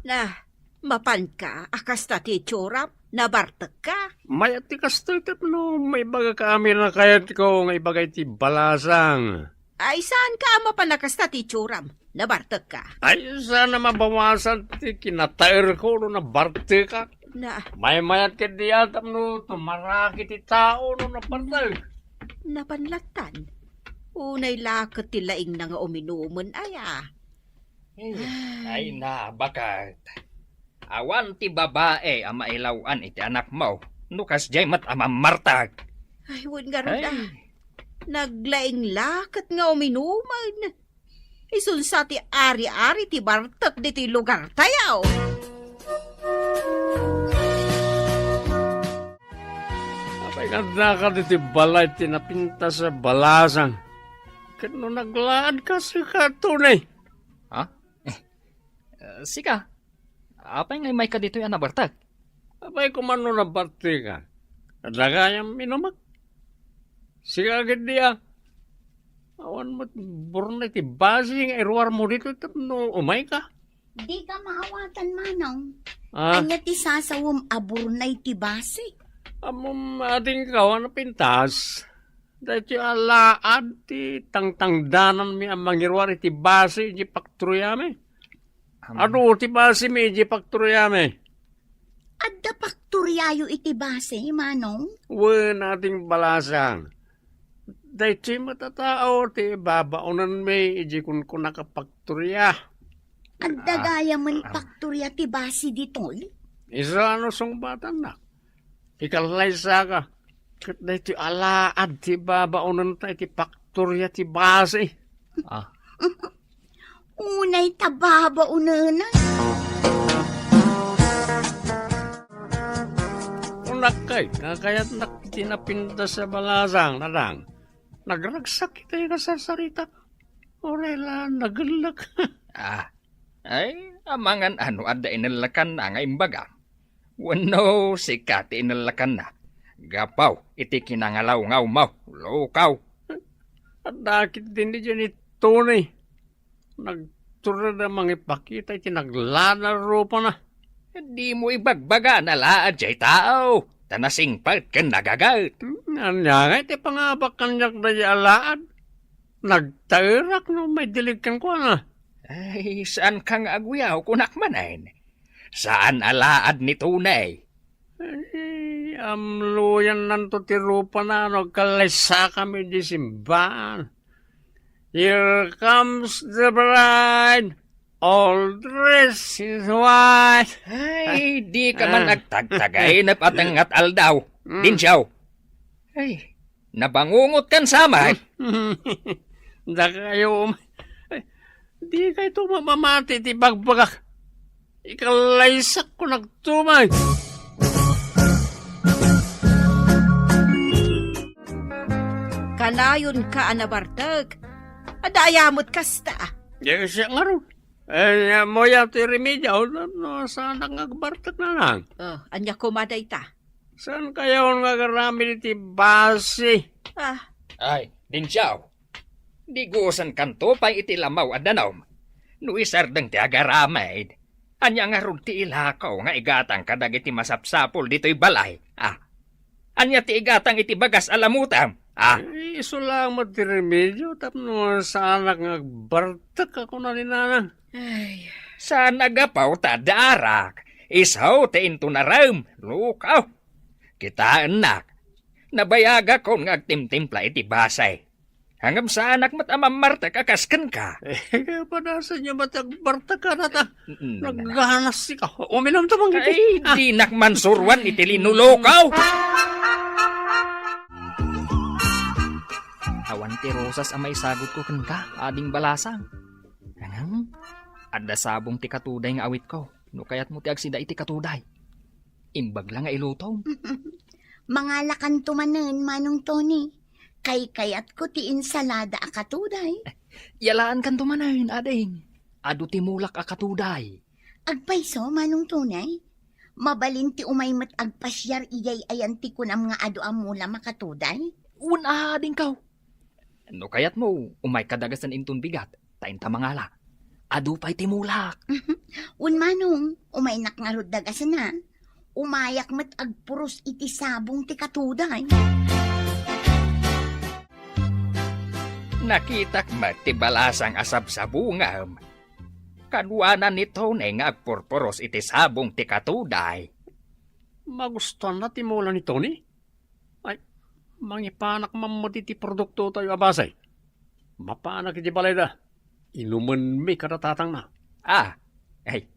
Mapan ka, akas ta ti tsurap, nabartag ka. May ati kastoy no, may baga kami na kayat ko, may bagay ti balasang. Ay, saan ka mapanakas ta ti tsuram, nabartag ka? Ay, sana mabawasan ti kinatair ko no nabarte ka. May mayat ka di atam no, tumaraki ti tao no nabartag. Napanlatan. Unay lakot ti laing na nga uminuman Ay na, bakat. Awan ti babae ang mailawan iti anak mo. Nukas jay mat amamartag. Ay, wun nga rin naglaing lakot nga uminuman. Isunsa ti ari-ari ti bartak di ti lugar tayaw. Apay ganda ka di ti balay tinapinta sa balasan. Kano naglaan ka sa katunay. Sika, apay ngay may ka dito yan nabartag? Apay kumano nabarte ka. Adagayang minumak. Sika agad diya. Awan mo't burnay ti basing erwar mo dito no umay ka. Di ka maawatan, manong. Ah? Anya ti sasawam aburnay ti basi. Amom ating kawan na pintas. Dahil ti alaad ti tangtangdanan mi ang mangirwar iti basi iti pakturuyame. Ano ti basi mi iti pakturuyame? Adda pakturyayo iti basi, manong. Wen ating balasang. Dahil ti matatao ti babaunan mi iti kun nakapakturya. Adda gaya man pakturya ti basi ditoy. Isa ano song batan na. Ikalaysa ka. Kat dahil ti alaad ti babaunan ta iti pakturya ti basi. Unay tababa unanan. Unakay, kaya't tinapinta sa balasang nadang. Nagragsak kita yung kasasarita. Orela, nagalak. Ay, amangan ano adda inalakan na nga imbaga. Wano, sikati inalakan na. Gapaw, iti kinangalaw ngaw mau, lukaw. At dakit din di dyan itunay. Nagtura na mga ipakita, iti naglalaro pa na. Di mo ibagbaga na laad jay tao. Tanasingpat ka nagagat. Anya nga, iti pangabak kanyak na alaad. Nagtairak no, may diligkan ko na. Ay, saan kang agwiyaw kunakmanan? Saan alaad ni tunay? Ay, amluyan nanto ti rupa na, nagkalesa kami di simbaan. Here comes the bride, all dressed in white. Ay, di ka man nagtagtagay na patangat aldaw. Dinsyaw. Ay, nabangungot kan samay. Da kayo, di kayo tumamamati ti bagbagak. Ikalaysak ko nagtumay. Kanayon ka anabartag. Adayamot kasta. Di siya nga rin. Moya ti remedya, no, saan ang agbartak na lang? Anya kumaday ta. Saan kayo nga karami ti basi? Ay, Dinsyaw, di gusan kanto pa iti lamaw at danom. No isardang ti agaramid. Anya nga rod ti ilakaw nga igatang kadag iti masapsapol dito'y balay. Anya ti igatang iti bagas alamutam. Iso lang matiremedyo tapno sa anak nga bartak ako na ninanang. Ay, Sa nagapaw ta darak. Isaw ti into na ram. Lukaw. Kita anak. Nabayaga ko nga agtimtimpla iti basay. Hanggang sa anak matamamartak akaskan ka. Kaya pa nasa niya matagbartak ka na ta. Naggahanas si ka. Uminom tamang Ay, di nakmansurwan iti linulokaw. Awan ti rosas amay sagot ko kan ka, ading balasang. Anang, adda sabong ti katuday nga awit ko. No kayat mo ti agsida iti katuday. Imbag lang nga ilutom. Mga lakan tumanen, Manong Tony. Kay-kayat ko ti insalada akatuday. Yalaan kan tumanayin, ading. Adu ti mulak akatuday. Agpayso, Manong Tunay. Mabalin ti umaymat agpasyar iyay ayan ti kunam nga adu amula makatuday. Una, ading kaw. No kayat mo, umay kadagasan intun bigat. Tain tamangala. Adu pa'y ti mulak. Un Manong, umay nakngarod dagasan na. Umayak mat agpuros iti sabong ti katuday. Nakitak ti balasang asab sa bungam. Kanuanan nito na nga agpurpuros iti sabong ti katuday. Magustuhan na ti mula ni Tony. Ay, mangipanak mamati ti produkto tayo abasay. Mapanak iti balay da. Inuman may karatatang na. Ay,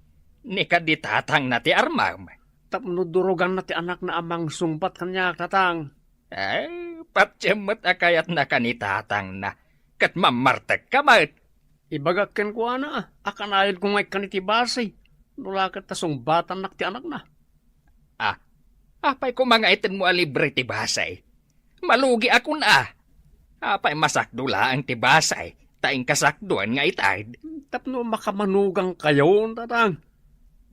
ni kaditatang na ti armam. Tapno durugan na ti anak na amang sumpat kanya tatang. Ay, patsyamot akayat na kanitatang na. Kat mamartag ka mat. Ibagakken ko ana, akanayod kong may kanitibasay. Nulakat ta sumbatan nak ti anak na. Apay ko mga itin mo alibre ti basay. Malugi ako na. Apay masakdula ang ti basay. Taing kasakduan nga itad. Tapno makamanugang kayo, tatang.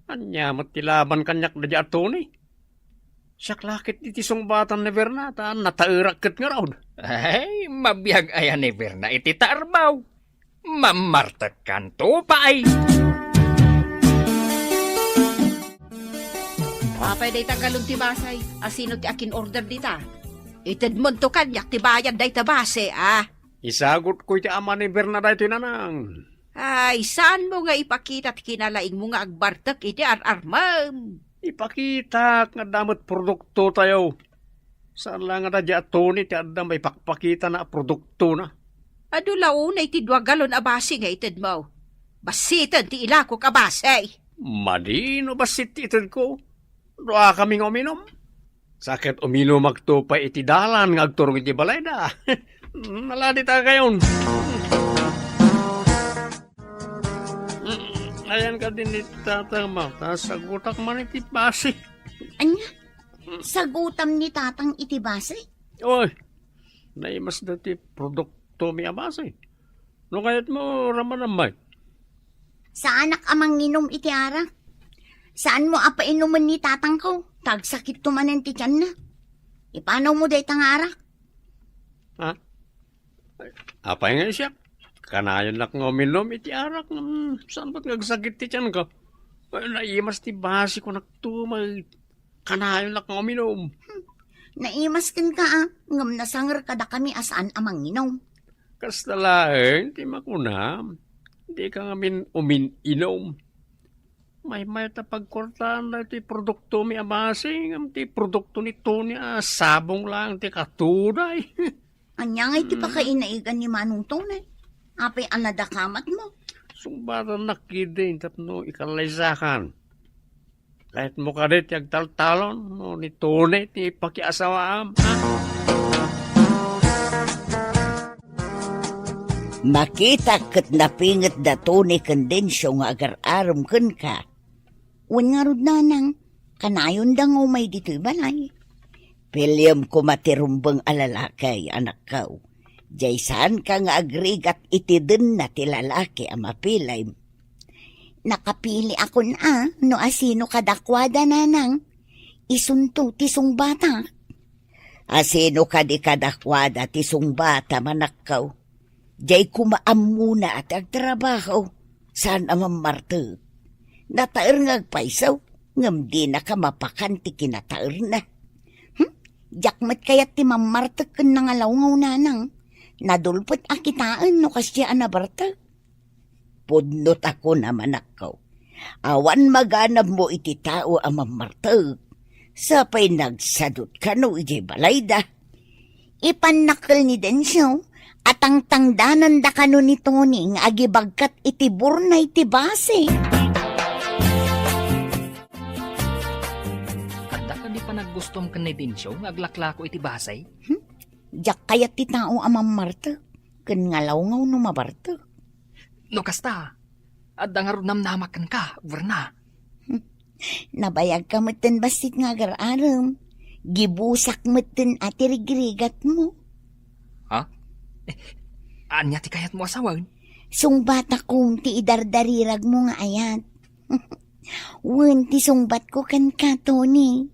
Anya matilaban kanyak na di atoni. Siyak lakit iti sumbatan ni Bernata, natairakit nga raw. Ay, mabiyag ayan ni Berna iti tarbaw. Mamartag kanto pa ay. apay day tagalong ti basay. Asino ti akin order dita? Ited mo to kanyak ti bayan day tabase, Isagot ko iti ama ni Bernata ito nanang. Ay, saan mo nga ipakita at kinalaing mo nga agbartak iti ar-armam? Ipakita nga damat produkto tayo. Saan lang nga radya atoni ti adda may pakpakita na produkto na. Ado launa iti 2 galon abasi nga ited mo. Basitan ti ilako kabasay. Madino basit ited ko. Doa kami nga uminom. Sakit uminom magtupay iti dalan nga agturong iti balay da. Naladi ta kayon. Ayan ka din itatang mata, sagutak man iti basi. Anya? Sagutam ni tatang itibase? Oy, naimas na ti produkto mi abasi. No kayat mo raman amay. Sa anak amang inom iti ara? Saan mo apa inuman ni tatang ko? Tagsakit tumanan ti tiyan na. Ipanaw mo day tang arak? Apay nga siya? Kanayon lang nga uminom iti arak. Saan ba't nagsakit ti tiyan ka? Naimas ti basi ko nagtumay. Kanayon lang nga uminom. Naimas kin ka ngam nasangar kada kami asaan amang inom. Kastalaeng, ti makuna. Di ka ngamin inom. May tapagkortaan na ti produkto mi amasing. Ti produkto ni Tony sabong lang ti katunay. Anya nga iti pakainaigan ni Manong Tunay. Apay anadakamat mo. Sumbatan nakidin tapno ikalaysakan. Kahit mo ka rin yagtaltalon no, ni Tony ti pakiasawaam. Makita kat napingat da Tony kandensyo nga agar-aram kan ka. Wan nga rod nanang, kanayon da nga umay dito'y balay. Pilyam ko matirumbang alalakay, anak kao. Jaysan ka nga agrigat iti din na ti lalaki ang mapilay. Nakapili ako na, no asino kadakwada nanang. Isunto ti sung bata. Asino ka di kadakwada ti sungbata manakaw. Diyay kumaam muna at agtrabaho. Saan amang martag? Nataer ngagpaisaw. Ngam di na ka mapakan ti kinataer na. Jakmat kayat ti mamartag kan nangalaw-ngaw nanang. Nadulpot akitaan no kasya anabartag. Pudnot ako naman akaw. Awan maganap mo iti tao ang mamartag. Sapay nagsadot ka no iti balayda. Ipanakal ni Densyo at ang tangdanan da kano ni Tony nga agibagkat iti burnay ti base. At da ka di pa naggustom ka ni Densyo nga aglaklako iti basay? Diyak kayat ti tao ang mamartag. Kan ngalaw-ngaw no mabartag. No kasta, at dangar namnamakan ka, Verna. Nabayag ka matan basit nga agararam. Gibusak matan at irigrigat mo. Ha? Anya ti kayat mo asawan? Sungbat akong ti idardarirag mo nga ayat. Wan ti sungbat ko kan ka, Tony.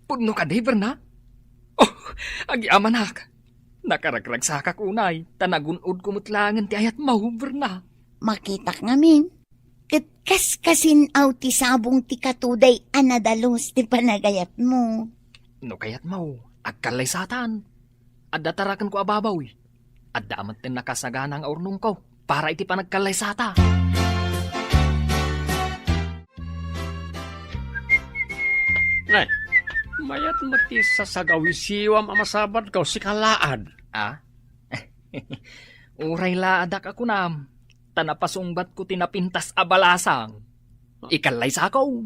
Pudno ka di, Verna? Oh, agiamanak. Nakaragrag sa kakunay, tanagunod kumutlangan ti ayat mo, Verna. Makitak ngamin. Katkas-kasin aw ti sabong ti katuday anadalos ti panagayat mo. No kayat mo, agkalay satan. Adda tarakan ko ababaw. Adda amat tin nakasagana ang urnong ko para iti panagkalay sata. Nay, mayat mati sa sagawisiwam amasabad kaw si kalaad. Ah? Uray laadak ako nam. Tanapasungbat ko tinapintas abalasang. Ikalay sa ako.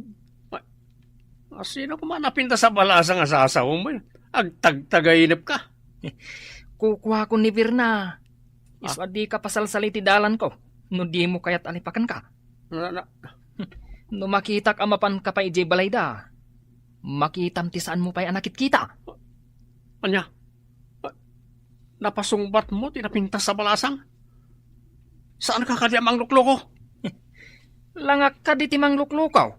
Sino ko man napinta sa balasang asasaw mo? Agtagtagainip ka. Kukuha ko ni Virna. Iso di ka pasalsaliti dalan ko. No di mo kaya't alipakan ka. No makitak amapan ka pa ijay balayda. Makitam ti saan mo pa'y anakit kita. Anya? Napasungbat mo tinapintas sa balasang? Saan ka kadi amang lukloko? Langak ka di timang luklukaw.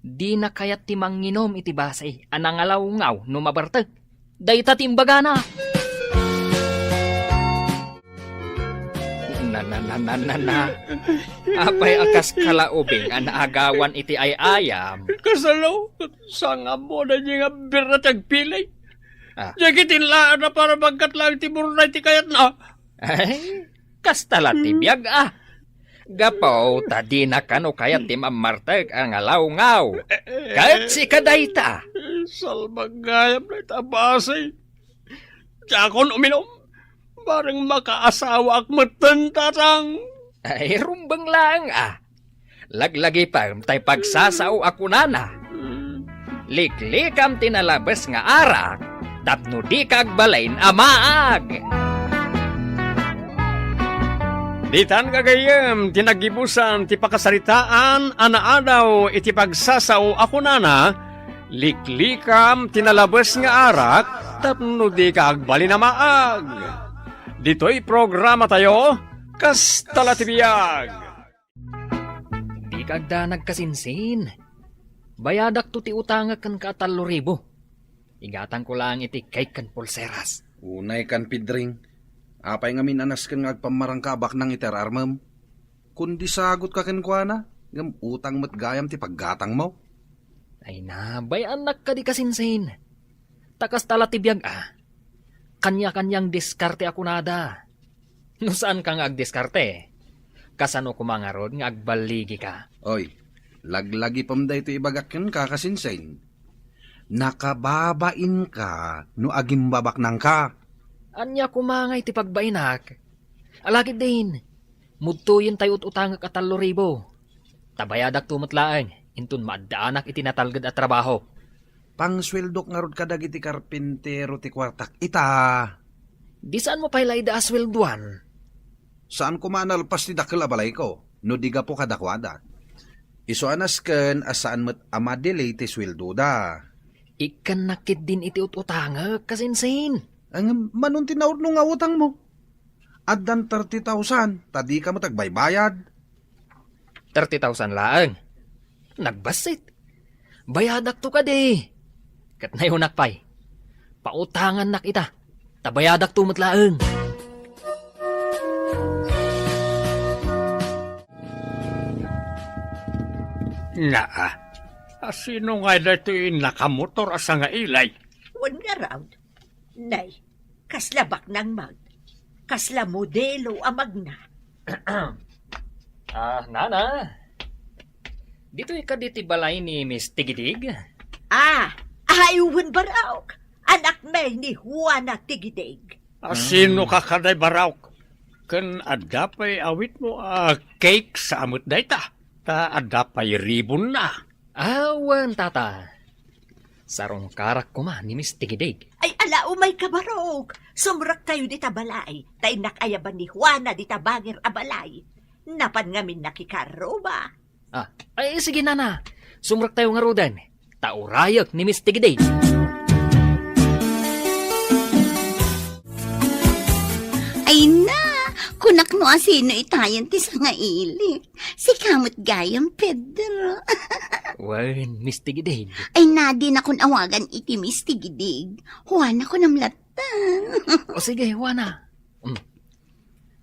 Di na kayat timang nginom iti basay. Anangalaw-ngaw no mabartag. Dayta timbaga na. Na. Apay akas kalaubing anaagawan iti ay ayam. Kasalaw, sanga mo na niya nga birat agpilay. Ah. Jagitin laan na para bagkat lang timur na iti kayat na. Ay, kastala tibiyag ah. Gapaw, tadi na kano kaya timamartag ang alaw-ngaw. Kahit si kadayta. Salbagayam na itabasay. Jakon uminom. Parang makaasawa ak matantarang. Ay, rumbang lang ah. Laglagi pa tay pagsasaw ako nana. Liklikam tinalabas nga arak. Tapno di kagbalain amaag. Ditan kagayam, tinagibusan, ti pakasaritaan, anaadaw, iti pagsasaw ako nana, liklikam, tinalabas nga arak, tapno di kaagbalin na maag. Dito'y programa tayo, Kastalatibiyag. Di kagda nagkasinsin. Bayadak to ti utangag kan ka 3,000. Igatan ko lang iti kay kan pulseras. Unay kan pidring. Apay nga minanas kan nga agpamarangkabak ng iterarmam. Kundi sagot ka kenkwana, ngam utang mat gayam ti paggatang mo. Ay na, bay anak ka di kasinsin. Takas talatibiyag ah. Kanya-kanyang diskarte ako nada. No saan ka nga agdiskarte? Kasano kumangarod nga agbaligi ka? Oy, laglagi pamday ito ibagakyan ka kasinsin. Nakababain ka no agimbabak nang ka. Anya kumangay ti pagbainak. Alakid din. Mudtuyin tayo utangag at 3,000. Tabayadak tumatlaang. Intun maadaanak itinatalgad at trabaho. Pangsweldok nga rod kadag iti karpintero ti kwartak. Ita. Di saan mo pailay da aswelduan? Saan ko manalpas ti dakil abalay ko? No diga po kadakwada. Iso anas ken asaan met amadilay ti sweldo da. Ikan nakit din iti utangag kasinsin. Ang manon tinaurno nga utang mo. Addan 30,000. Tadi ka mo tagbaybayad. 30,000 laang. Nagbasit. Bayadak to ka di. Kat na yun nakpay. Pautangan nak ita. Tabayadak tumot laeng. Naa, sino nga dito yung nakamotor asa nga ilay? Wan nga raw. Nay, kaslabak ng mag. Kasla modelo amag na. Nana. Dito ikaditi balay ni Miss Tigidig. Ayuwan ba raw? Anak may ni Juana Tigidig. Sino ka kaday baraw? Kan adapay awit mo cake sa amot dayta. Ta adapay ribbon na. Awan, tata. Sarong karak ko man ni Miss Tigidig. Ay ala umay kabarog. Sumrak tayo di tabalay. Tay nakayaban ni Juana di tabangir abalay. Napan ngamin nakikaro ba? Ay sige nana. Sumrak tayo nga rodan. Taurayak ni Miss Tigidig. Ay na, kunak no asino itayan ti sa nga ili. Si kamot gayam Pedro. Wan, Miss Tigidig. Ay nadi na kun awagan iti Miss Tigidig. Juan ako namlatan. O sige, Juana.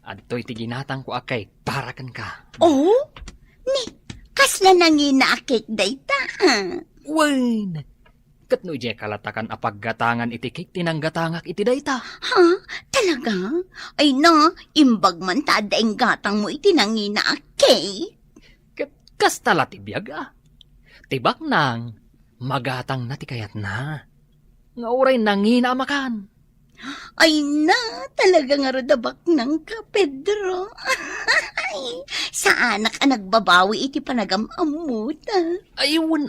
Adto'y tiginatang ko akay parakan ka. Oh? Ni, kasla nangina akik dayta. Wan! Katno ije kalatakan apaggatangan iti cake tinanggatangak iti dayta. Ha? Talaga? Ay na, imbag man tadaing gatang mo iti nangina akik. Kastala ti biyag Tibak nang, magatang na ti kayat na. Nga oray nangina makan. Ay na, talaga nga rodabak ng ka, Pedro. Ay, sa anak ang nagbabawi iti panagamamuta. Ayun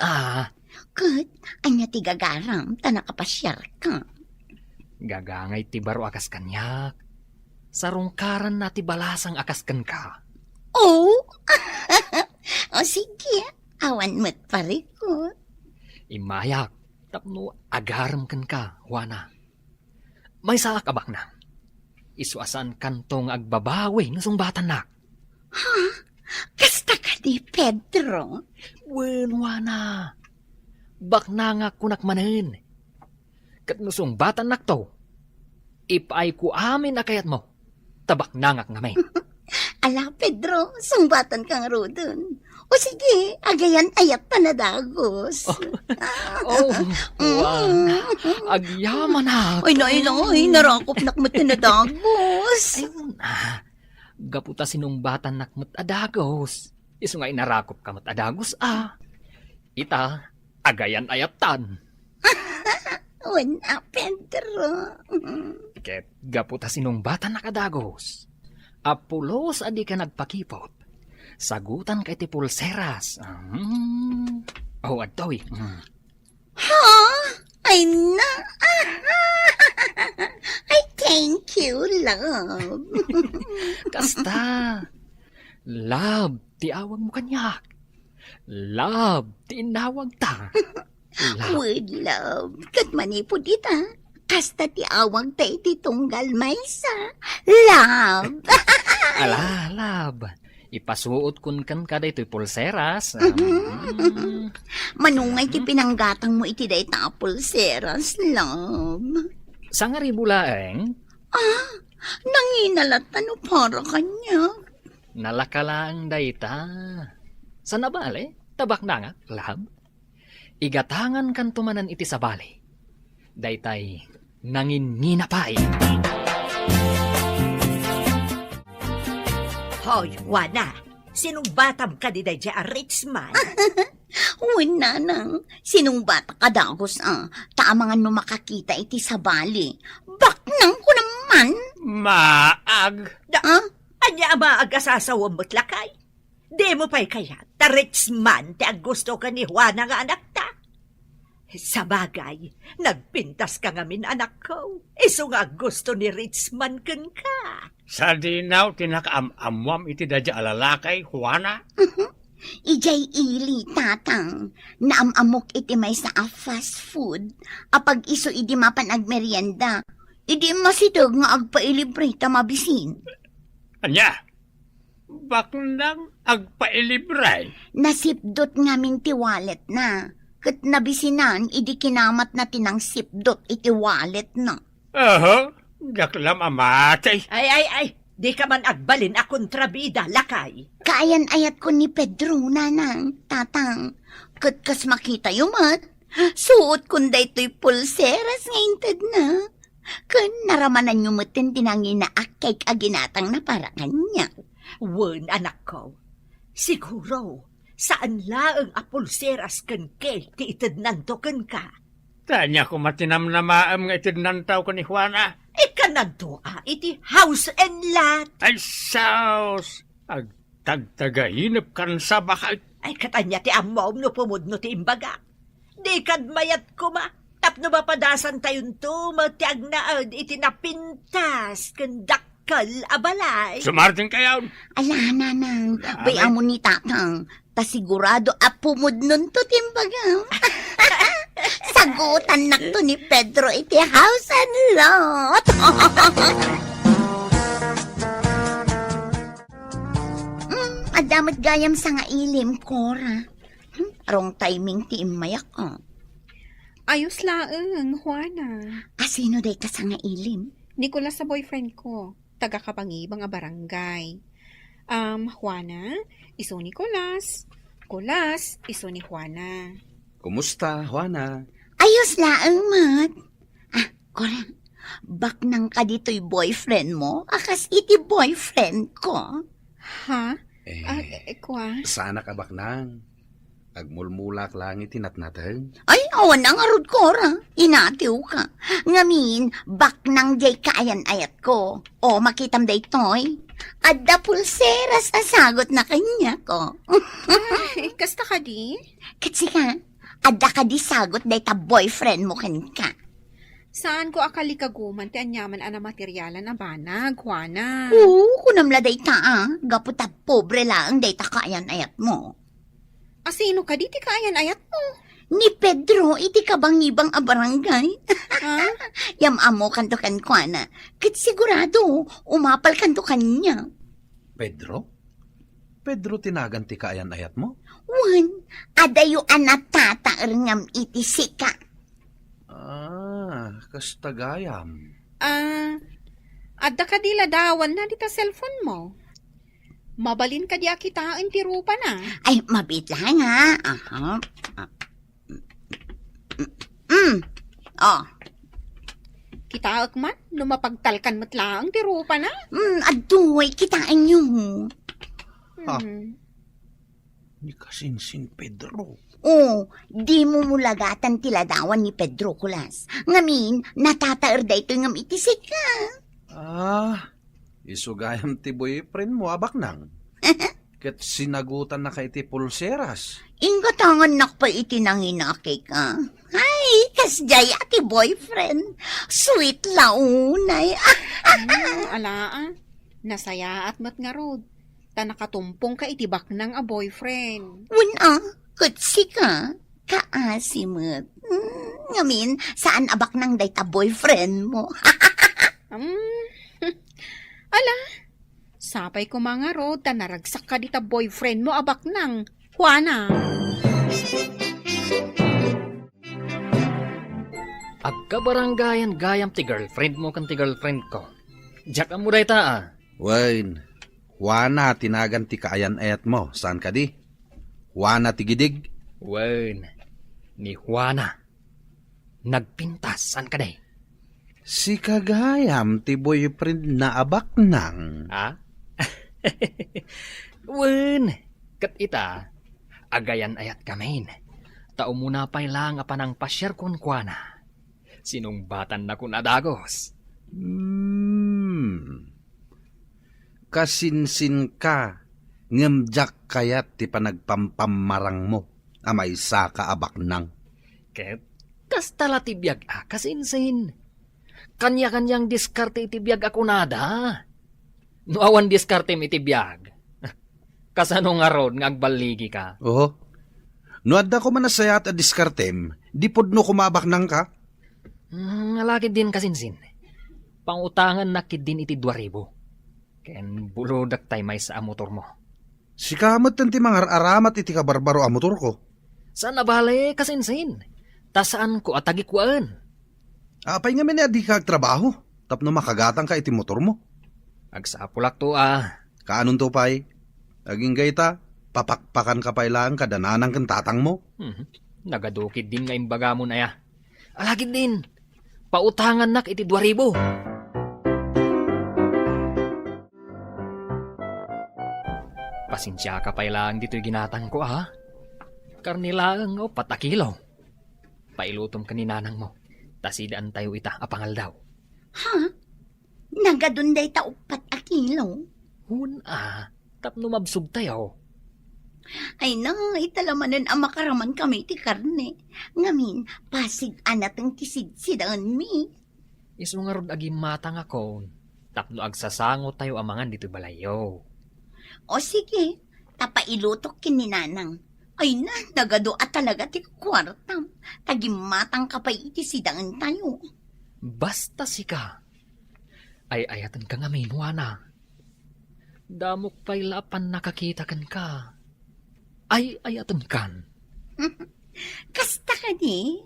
Kat, anya ti gagaram, tanakapasyar ka. Gagangay ti baro akas kanyak. Sarungkaran na ti balasang akaskan ka. Oh? O sige, awan mo't parikot. Imayak, tapno agaram kan ka, Juana. May saak abak na. Isuasan kantong agbabawi ng sungbatan na. Ha? Kasta ka di, Pedro? Wen, Juana. Bak na nga kunak manin. Kat nusong batan nakto. Ipay ko amin na kayat mo. Tabak nangak nga may. Ala, Pedro, sungbatan kang rodon. O sige, agayan ayat panadagos. Agyaman na. Ay, narakop nakmat panadagos. Ayun gaputa sinumbatan nakmat adagos. Iso nga inarakop kamat adagos Ita, agayan ayatan. Wala, Pedro. Ket gaputa sinumbatan nakadagos. Apulos adi ka nagpakipot. Sagutan kay ti pulseras. Adoy. Ha? Ay na. Ay, thank you, love. Kasta. Love, ti awag mo kanyak. Love, ti inawag ta. With love. Kat manipod ita. Kasta ti awag ta iti tunggal maysa. Love. Ala, love. Ipasuot kun kan kada ito'y pulseras. Manungay ti pinanggatang mo iti day ta pulseras, love. Sa nga ribulaeng? Nanginalatan no para kanya. Nalakalaang dayta. Sa nabale, tabak na nga, love. Igatangan kan tumanan iti sa bali. Daytay, nanginginapay. Hoy, Juana, sinong batam ka di day a rich man? Wala nang, sinong bata kadagos tamangan no makakita iti sa bali. Baknang ko naman. Maag. Anya ama agasasawa mo't lakay? Di mo pa'y kaya, ta rich man ti gusto ka ni Juana nga anak ta. Sa bagay, nagpintas ka ngamin anak ko. Iso nga gusto ni rich man kan ka. Sa dinaw, tinakaamamwam iti dadya alalakay, Juana. Ijay ili, tatang. Naamamok iti may sa fast food. Apag iso idi mapan agmerienda. Idi masidog nga agpailibre tamabisin. Anya, baknang agpailibray. Nasipdot ngamin ti wallet na. Kat nabisinan, idi kinamat na tinang sipdot iti wallet na. Aha, gaklam amatay. Ay, di ka man agbalin a kontrabida, lakay. Kaayan ayat ko ni Pedro, nanang, tatang. Kat kas makita yumat, suot kun da ito'y pulseras ngayon na. Kan naramanan yumutin tinangin na akay aginatang na para kanya. Wen, anak ko. Siguro, saan laang apulseras kan kel ti itadnanto kan ka? Tanya ko matinam na maam nga itinantaw ko ni Juana. Ikananto iti house and lot. Ay, saus! Agtagtagainip kan sa bakal. Ay katanya ti amom no pumudno ti imbaga. Di kad mayat ko ma. Tapno mapadasan tayon to matiag naad iti napintas kan dakkal abalay. Sumarting kayaw. Ala, nanang, bayamo ni tatang. Ta sigurado apumod nun to timbaga. Sagutan na to ni Pedro iti house and lot. Adamat gayam sa nga ilim, Cora. Arong timing ti imayak ko. Ayos laang, Juana. Asino day ka sa nga ilim? Nicolas sa boyfriend ko. Taga Kapangibang a barangay. Juana, iso Nicolas. Nicolas, iso ni Juana. Kumusta, Juana? Ayos laang, mat. Cora, bak nang ka dito'y boyfriend mo? Akas iti boyfriend ko. Ha? Kwa? Sana ka baknang. Agmulmulak lang itinatnatang. Ay, awan ang arod, Cora. Inatiw ka. Ngamin, bak nang jay kaayan ayat ko. O, makitam day toy. Adda pulseras na sagot na kanya ko. Ay, kasta ka di? Kasi ka, adda ka di sagot day ta boyfriend mo kan ka. Saan ko akali kaguman ti anyaman ana materyalan na banag, Juana? Oo, kunamla day ta Gaputa pobre lang day ta kaayan ayat mo. Asino ka di ti kaayan ayat mo? Ni Pedro, iti kabangibang a barangay. Ha? Yam amo kanto kan kuana. Kit sigurado, umapal kanto kanya. Pedro? Pedro tinagan ti kaayan ayat mo? Wan, adayo anatata ngam iti sika. Kastagayam. Adda ka di ladawan na dita cellphone mo. Mabalin ka di akitaan ti rupa na. Ay, mabit lang Aha. Oh. Kitaak man, lumapagtalkan matlaang ti rupa na. Aduay, kitain nyo. Ni kasinsin Pedro. Oh, di mo mulagatan tiladawan ni Pedro Kulas. Ngamin, natataer da ito ngam itisik ka. Isugayam ti boyfriend mo abak nang. Ket sinagutan na kay ti pulseras. Ingatangan nak pa itinanginaki ka. Ay, kasjay ati boyfriend. Sweet launay. Nasaya at mat nga rod. Ta nakatumpong ka itibak ng a boyfriend. Kutsi ka. Kaasimot. Ngamin, saan abak nang dayta boyfriend mo? Sapay ko mga rod, ta naragsak ka dita boyfriend mo abak nang. Juana. Agkabarangayan gayam ti girlfriend mo kan ti girlfriend ko. Diyak mo day ta Wayne, Juana tinagan ti kaayan ayat mo. Saan ka di? Juana ti gidig? Wen, ni Juana. Nagpintas, saan ka day? Si kagayam ti boyfriend na abak nang. Wen, kat ita, agayan ayat kamin. Tao muna pa'y lang apanang pasyar kun Juana. Sinumbatan na kun adagos. Kasinsin ka, ngemjak kayat ti panagpampamarang mo, amay sa kaabak nang. Ket, kastala tibiyag kasinsin. Kanya-kanyang diskarte itibiyag ako nada. No awan diskarte mi itibiyag. Kasano nga ron nga agbaligi ka? Oo. No adda ko manasayat a diskartem, di pod no kumabak nang ka? Nalakid din kasinsin. Pangutangan nakid din iti 2,000. Ken bulodak tay may sa motor mo. Si kamot ti mga aramat iti kabarbaro a motor ko. Saan nabali kasinsin? Tasaan ko at tagikwaan? Apay nga min di ka trabaho. Tapno makagatang ka iti motor mo. Agsapulak to ah. Kaanon to pay? Aging gayta, papakpakan ka pay lang kadananang kang tatang mo. Nagadukid din nga imbaga mo na ya. Alagid din. Pautangan nak iti 2,000. Pasensya ka pay lang dito'y ginatang ko ha. Karnilang o patakilaw. Pailutom ka ni nanang mo. Tasidaan tayo ita apangal daw. Ha? Nagadunday ta upat a kilo? Hun tapno mabsug tayo. Ay na, italamanan ang makaraman kami ti karne. Ngamin, pasig anatang tisid-sidaan mi. Isu nga rod agi matang ako. Tapno agsasango tayo amangan dito balayo. O sige, tapailutok kininanang. Ay na, nagado at talaga ti kwartam. Tagimatang kapay iti sidaan tayo. Basta sika. Ay ayatan ka nga minwana. Damok pa'y lapan nakakita kan ka. Ay ayatan kan. Kasta ka di?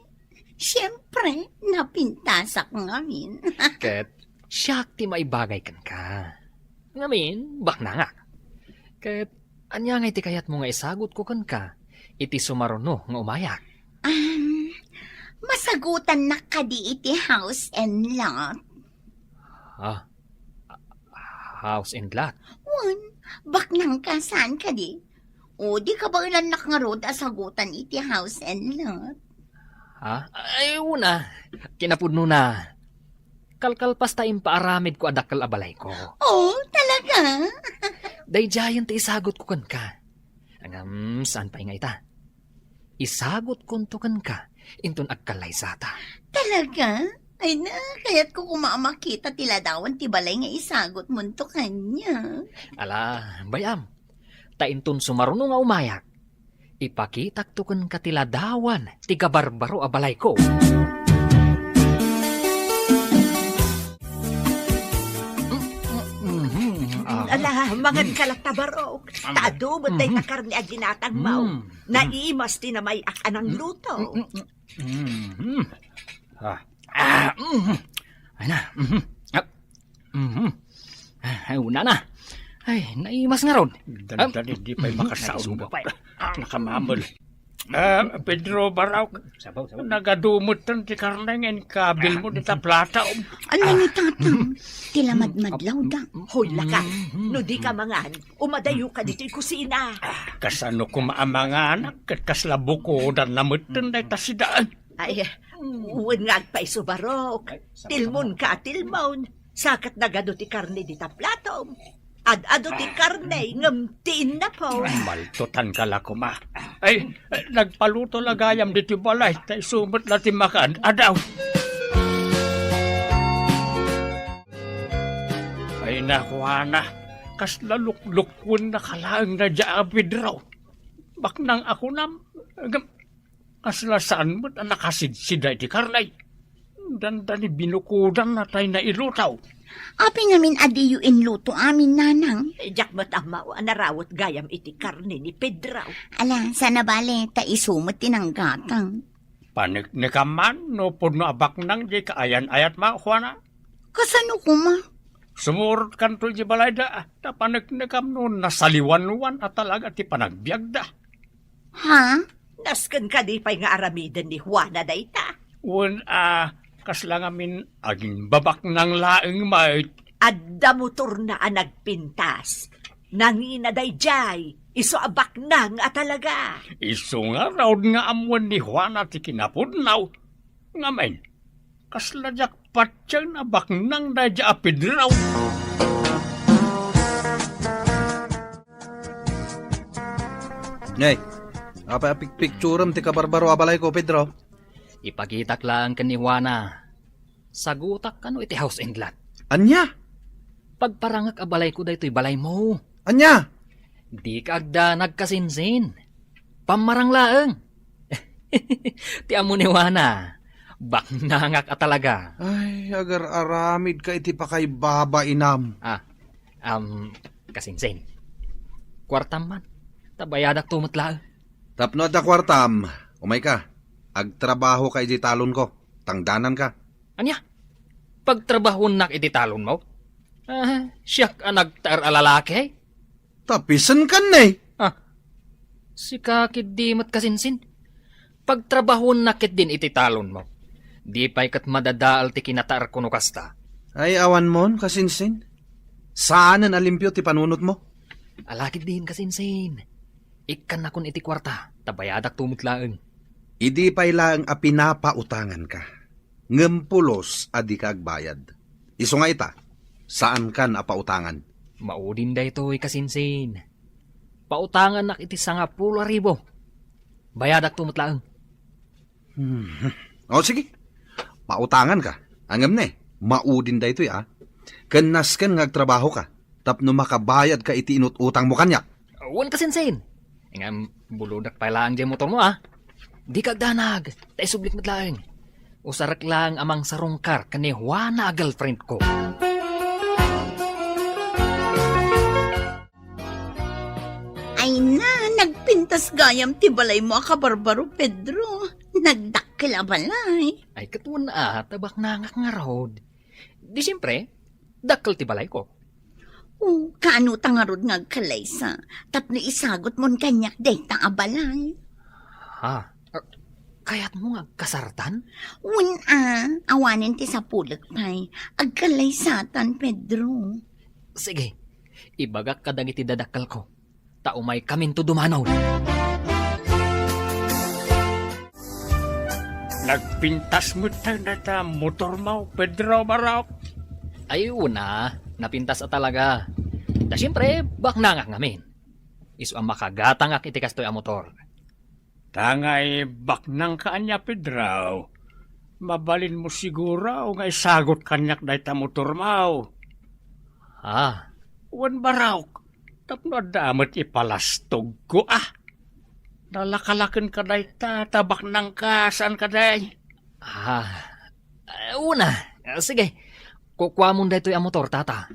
Siyempre, napintasak ngamin. Ket siyak ti maibagay kan ka. Ngamin, bak na nga. Ket anya nga iti kayat mo nga isagot ko kan ka. Iti sumaruno nga umayak. Masagutan na ka di iti house and lot. House and lot? Bak nang kasaan ka di? O di ka ba ilan nakangarod asagutan iti house and lot? Ay, una. Kinapudno na. Kalkalpas tayong paaramid ko adakal abalay ko. Oh, talaga? Day giant isagot ko kan ka. Saan pa nga ita? Isagot ko kan ka. Intun agkalay sata. Talaga? Ay na, kaya't ko kumamakita tiladawan ti balay nga isagot mo to kanya. Ala, bayam. Taintun sumaruno nga umayak. Ipakitak to kan katiladawan ti kabarbaro abalay ko. Ala, mga kalaktabarok. Tado mo tayo takarni at ginatang mau. Naimas ti na may akanang luto. Ay na. Ay, una na. Ay, naimas nga ron. Dali, di pa'y makasaon. Nakamamol. Pedro Barauk, nagadumot tan ti karnengen kabil mo dita plata. Ano ni tatang? Tilamadmadlaw da. Hoy, laka. No di ka mangan, umadayo ka dito'y kusina. Kasano ko maamanga anak, kat kaslabo ko dan namutan day tasidaan. Ay, uwan nga pa iso barok. Tilmon ka, tilmon. Sakat nagado ti karne dita plato. Ad-ado ti karne, ngamtiin na po. Maltutan ka la kuma. Ay, nagpaluto lagayam diti balay, tay sumot na ti makan. Adaw. Ay nakuha na, kas laluk-lukwon na kalaang na jaabid raw. Baknang ako nam, kaslasaan mo't nakasidsiday ti karnay. Danda ni binukudan na tayo na ilutaw. Api ngamin adiyo inluto amin nanang. Jak mo't amaw, narawot gayam iti karne ni Pedro. Ala, sana bale, ta isumot tinanggatang. Panik ni kaman, no po no abak nang di kaayan-ayat ma, Juana. Kasano kuma? Sumurot kanto di balay da, tapanik ni kam no nasaliwan-wan at talaga ti panagbiag da. Ha? Nasken ka di pa'y nga aramidan ni Juana da ita. Kaslangamin aging babak ng laing may. Adda motor na nagpintas. Nanginaday jay, iso abak nang talaga. Iso nga raw nga amuan ni Juana ti kinapudnaw. Ngamen, kasladyak patsyan abak nang dadya apid raw. Ngay, apa picturam ti kabarbaro abalay ko, Pedro? Ipakitak lang kaniwana. Sagutak kano iti house and lot. Anya? Pagparangak abalay ko daytoy balay mo. Anya? Di ka agda nagkasinsin. Pamarang laeng. Ti amo niwana. Baknangak at talaga. Ay, agar aramid ka iti pakay baba inam. Kasinsin. Kwartam man. Tabayadak tumot laeng. Tapno da kwartam, umay ka. Agtrabaho ka iti talon ko. Tangdanan ka. Anya? Pagtrabahon nak iti talon mo? Siyak ang nagtaar alalaki. Tapisan ka na eh. Si kakit di mat kasinsin. Pagtrabahon nakit din iti talon mo. Di pa'y kat madadaal ti kinataar kuno kasta. Ay awan mon, kasinsin. Saan ang alimpyo ti panunot mo? Alakit din kasinsin. Ikan na kun iti kwarta, tabayadak tumutlaeng. Idi pa'y laang a pinapautangan ka. Ngempulos adi ka agbayad. Iso nga ita, saan kan a pautangan? Maudin da ito'y kasinsin. Pautangan nak iti 10,000. Bayadak tumutlaeng. O sige, pautangan ka. Angam ne, maudin da ito'y Kanas kan ngagtrabaho ka, tapno makabayad ka iti inututang mo kanyak. Wan kasinsin. Ingam buludak pa lang dyan motor mo Di kagdanag, tayo sublik matlaeng. Usarak lang amang sarungkar kani Juana girlfriend ko. Ay na, nagpintas gayam ti balay mo kabarbaro, Pedro. Nagdakkel a balay. Ay katuan tabak nangak nga road. Di siyempre, dakkel ti balay ko. Kaano tangarod nga kalaysa, tapno isagot mon kanyak dayta a balay. Kaya't mo nga kasartan? Awanin ti sa pulag pay, agkalaysatan, Pedro. Sige, ibagak ka dagiti dadakkel ko. Taumay kaminto dumanaw. Nagpintas mo tayo na ta motor mo, Pedro Barok. Ay una, napintas talaga. Da siyempre, bak nangak ngamin. Isu ang makagatangak iti kastoy a motor. Tangay baknang kaanya, Pedro. Mabalin mo siguro o nga isagot kanyak dahi ta motor mo. Wan Barok, tapno damat ipalastog ko Nalakalakan ka dahi ta, tabak nang ka, saan ka dahi? Una, sige. Kukwa mo dahito yung motor, tata.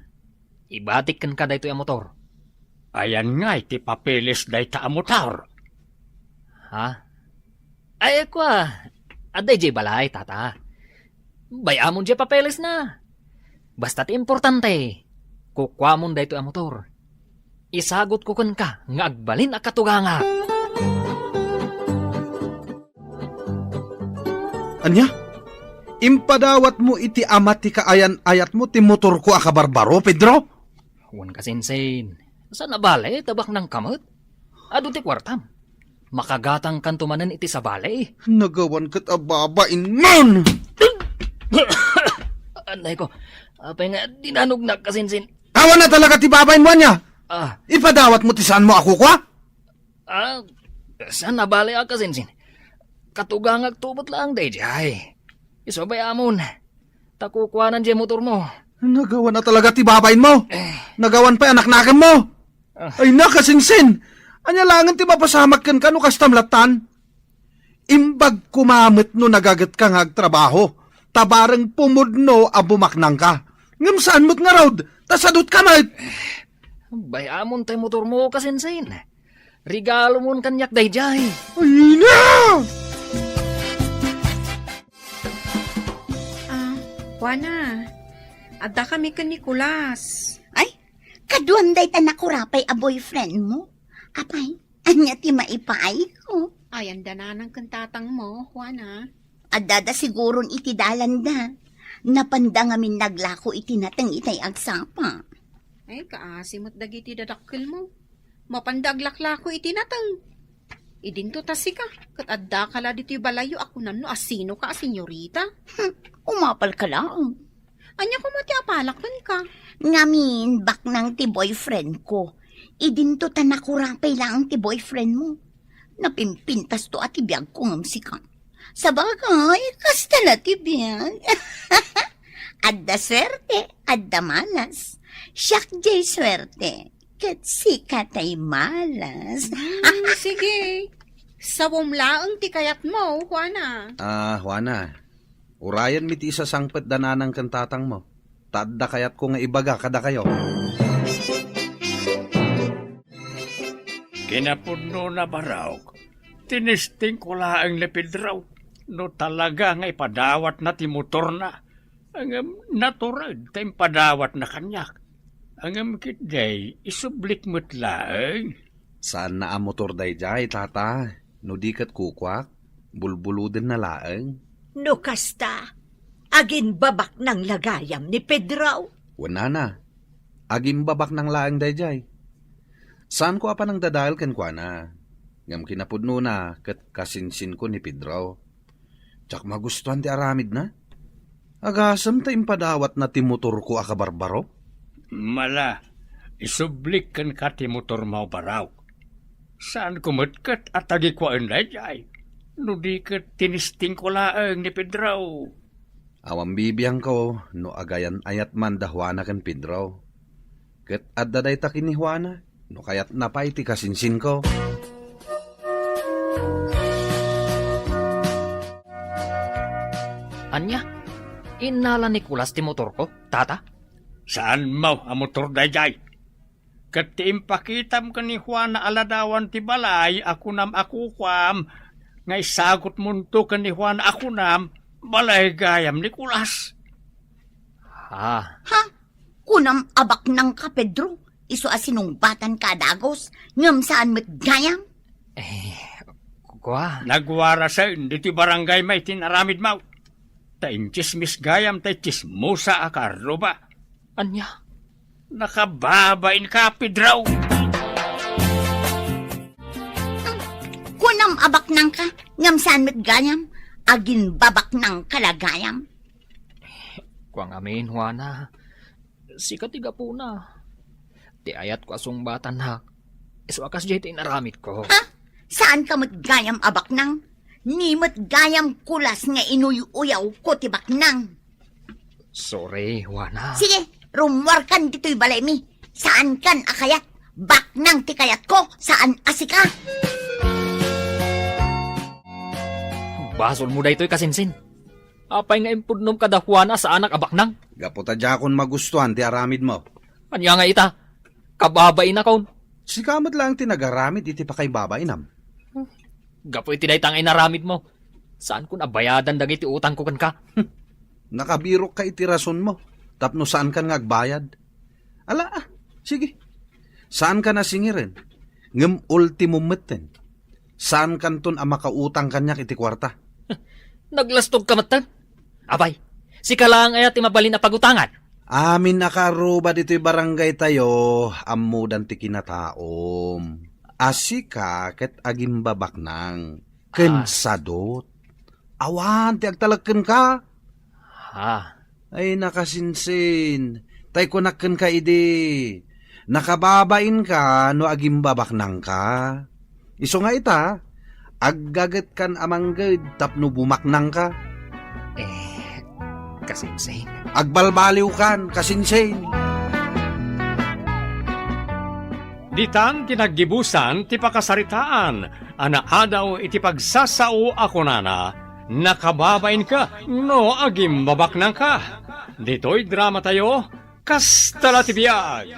Ibatik kan ka dahito yung motor. Ayan nga, iti papeles dahi ta motor. Ay, kwa. Aday jay balay, tata. Bayamon jay papeles na. Basta't importante. Kukwa mo dahito yung motor. Isagot ko kan ka, nga agbalin a katuganga. Anya? Impadawat mo iti amat ti kaayan-ayat mo ti motor ko akabarbaro, Pedro? Huwag kasinsin. Saan na balay, tabak ng kamot? Ado ti kwartam. Makagatang kantumanan iti sa balay. Nagawan kat ababain man! Anday ko, apay nga dinanog na kasinsin. Awan na talaga ti babain mo niya! Ipadawat mo ti saan mo ako kwa? Saan na balay kasinsin? Katugangag tubot lang, dayjay. Isobay amon. Takukwanan dyan motor mo. Nagawan na talaga ti babain mo. Nagawan pa anak nakam mo. Ay nakasinsin. Anya langan ti mapasamak kan no kastamlatan. Imbag kumamit no nagagat ka ngagtrabaho. Tabarang pumudno abumaknang ka. Ngam saan mo't nga raod? Tasadot ka mat. Bayamon tayo motor mo kasinsin. Regalo mon kanyak dayjay. Ay na! Juana, adda kami ka Nicolas. Ay, kaduan day ta nakurapay a boyfriend mo. Apay, anya ti maipay ko. Ay, anda na ng kantatang mo, Juana. Adada siguron iti dalanda. Napanda ngamin naglako iti natang itay agsapa. Ay, kaasimot dagiti dadakkel mo. Mapandaglak-lako iti natang. Idinto tasi ka, kat adda kala dito balayo ako nano asino ka, senyorita. Umapal ka lang. Anya ko mati apalakman ka. Ngamin, bak nang ti boyfriend ko. Idinto ta nakurapay lang ti boyfriend mo. Napimpintas to at ibiyag ko ngamsi ka. Sabagay, kasta na ti biyag. Adda swerte, adda malas. Siyak jay swerte. Kat sikat ay malas. Sige. Sawom laang ti kayat mo, Juana. Juana. Urayan mi ti isa sangpet dananang kantatang mo. Tadda kayat ko nga ibaga kada kayo. Kinapuno na Barok. tinisting ko laang ni Pedro. No talaga nga ipadawat na ti motor na. Ang naturad ta ipadawat na kanyak. Ang kitday, isublik mo't laang. Saan na ang motor dayjay, tata? No di kat kukwak, bulbuluden na laeng. No kasta, agin babak ng lagayam ni Pedro. Wala na. Agim babak ng laeng dayjay. Saan ko apa nang dadahal kan kwa na? Ngam kinapudno na kat kasinsin ko ni Pedro. Tsak magustuhan ti aramid na. Agasam ta impadawat na ti motor ko akabarbaro. Mala, isublik kan ka ti motor mo baraw. Saan kumatkat at agi ko ang dayjay? No di kat tinisting ko laang ni Pedro. Awang bibiyang ko, no agayan ayat man dahwana kan Pedro. Kat addaday ta kini Juana, no kayat napay ti kasinsin ko. Anya, inala ni Kulas ti motor ko, tata? Saan mo ang motor dayjay? Kat ti impakitam ka ni Juan na aladawan ti balay, ako nam ako kwam, ngay sagot munto ka ni Juan ako nam, balay gayam ni Kulas. Ha, Ha? Kunam abak ng ka, Pedro. Iso asinungbatan ka, Dagos. Ngam saan mo't gayam? kwa. Nagwara sa hindi ti barangay may tinaramid mau. Taing chismis gayam tay chismosa akarro ba? Anya, Nakababain ka, Pedro. Kunam abak ng ka, ngam saan mo't gayam? Agin babak ng kalagayam? kuang amin, Juana. Sikat tiga po na. Ti ayat ko asong batan ha. Iso akas jay ti inaramit ko. Ha? Saan ka mo't gayam abak ng? Ni mo't gayam kulas nga inuy-uyaw ko tibak ng. Sorry, Juana. Sige, rumwar kan dito'y balay mi. Saan kan akayat? Bak ng tikayat ko. Saan asika? Basol mo da ito'y kasinsin. Apay nga impudnom kada Juana sa anak abak nang. Gaputa jakon magustuhan ti aramid mo. Anya nga ita, kababain na kaon. Sikamat lang tinagaramid iti pa kay babainam. Gapo iti daytang inaramid mo. Saan ko nabayadan dagiti utang ko kan ka? Nakabirok ka iti rason mo. Tapno saan ka nga agbayad? Ala, sige. Saan ka nasingirin? Ngem ultimo metten. Saan kanton ang makautang kanyak iti kwarta? Naglastog ka matan? Abay, si kalang ayat imabalin na pagutangan. Amin nakaruba dito'y barangay tayo, amudan ti kinataom. Asika ket agimbabak nang kensadot. Awan ti agtalagken ka. Ha, Ay nakasinsin. Tay kunakken ka idi. Nakababain ka no agimbabak nang ka. Iso nga ita, aggaget kan amangged tapno bumaknang ka. kasinsin. Agbalbaliw kan kasinsin. Ditan tinaggibusan ti pakasaritaan, anaadaw iti pagsasao ako nana, nakababain ka, no agimbabak nang ka. Dito'y drama tayo, kastala ti biyag.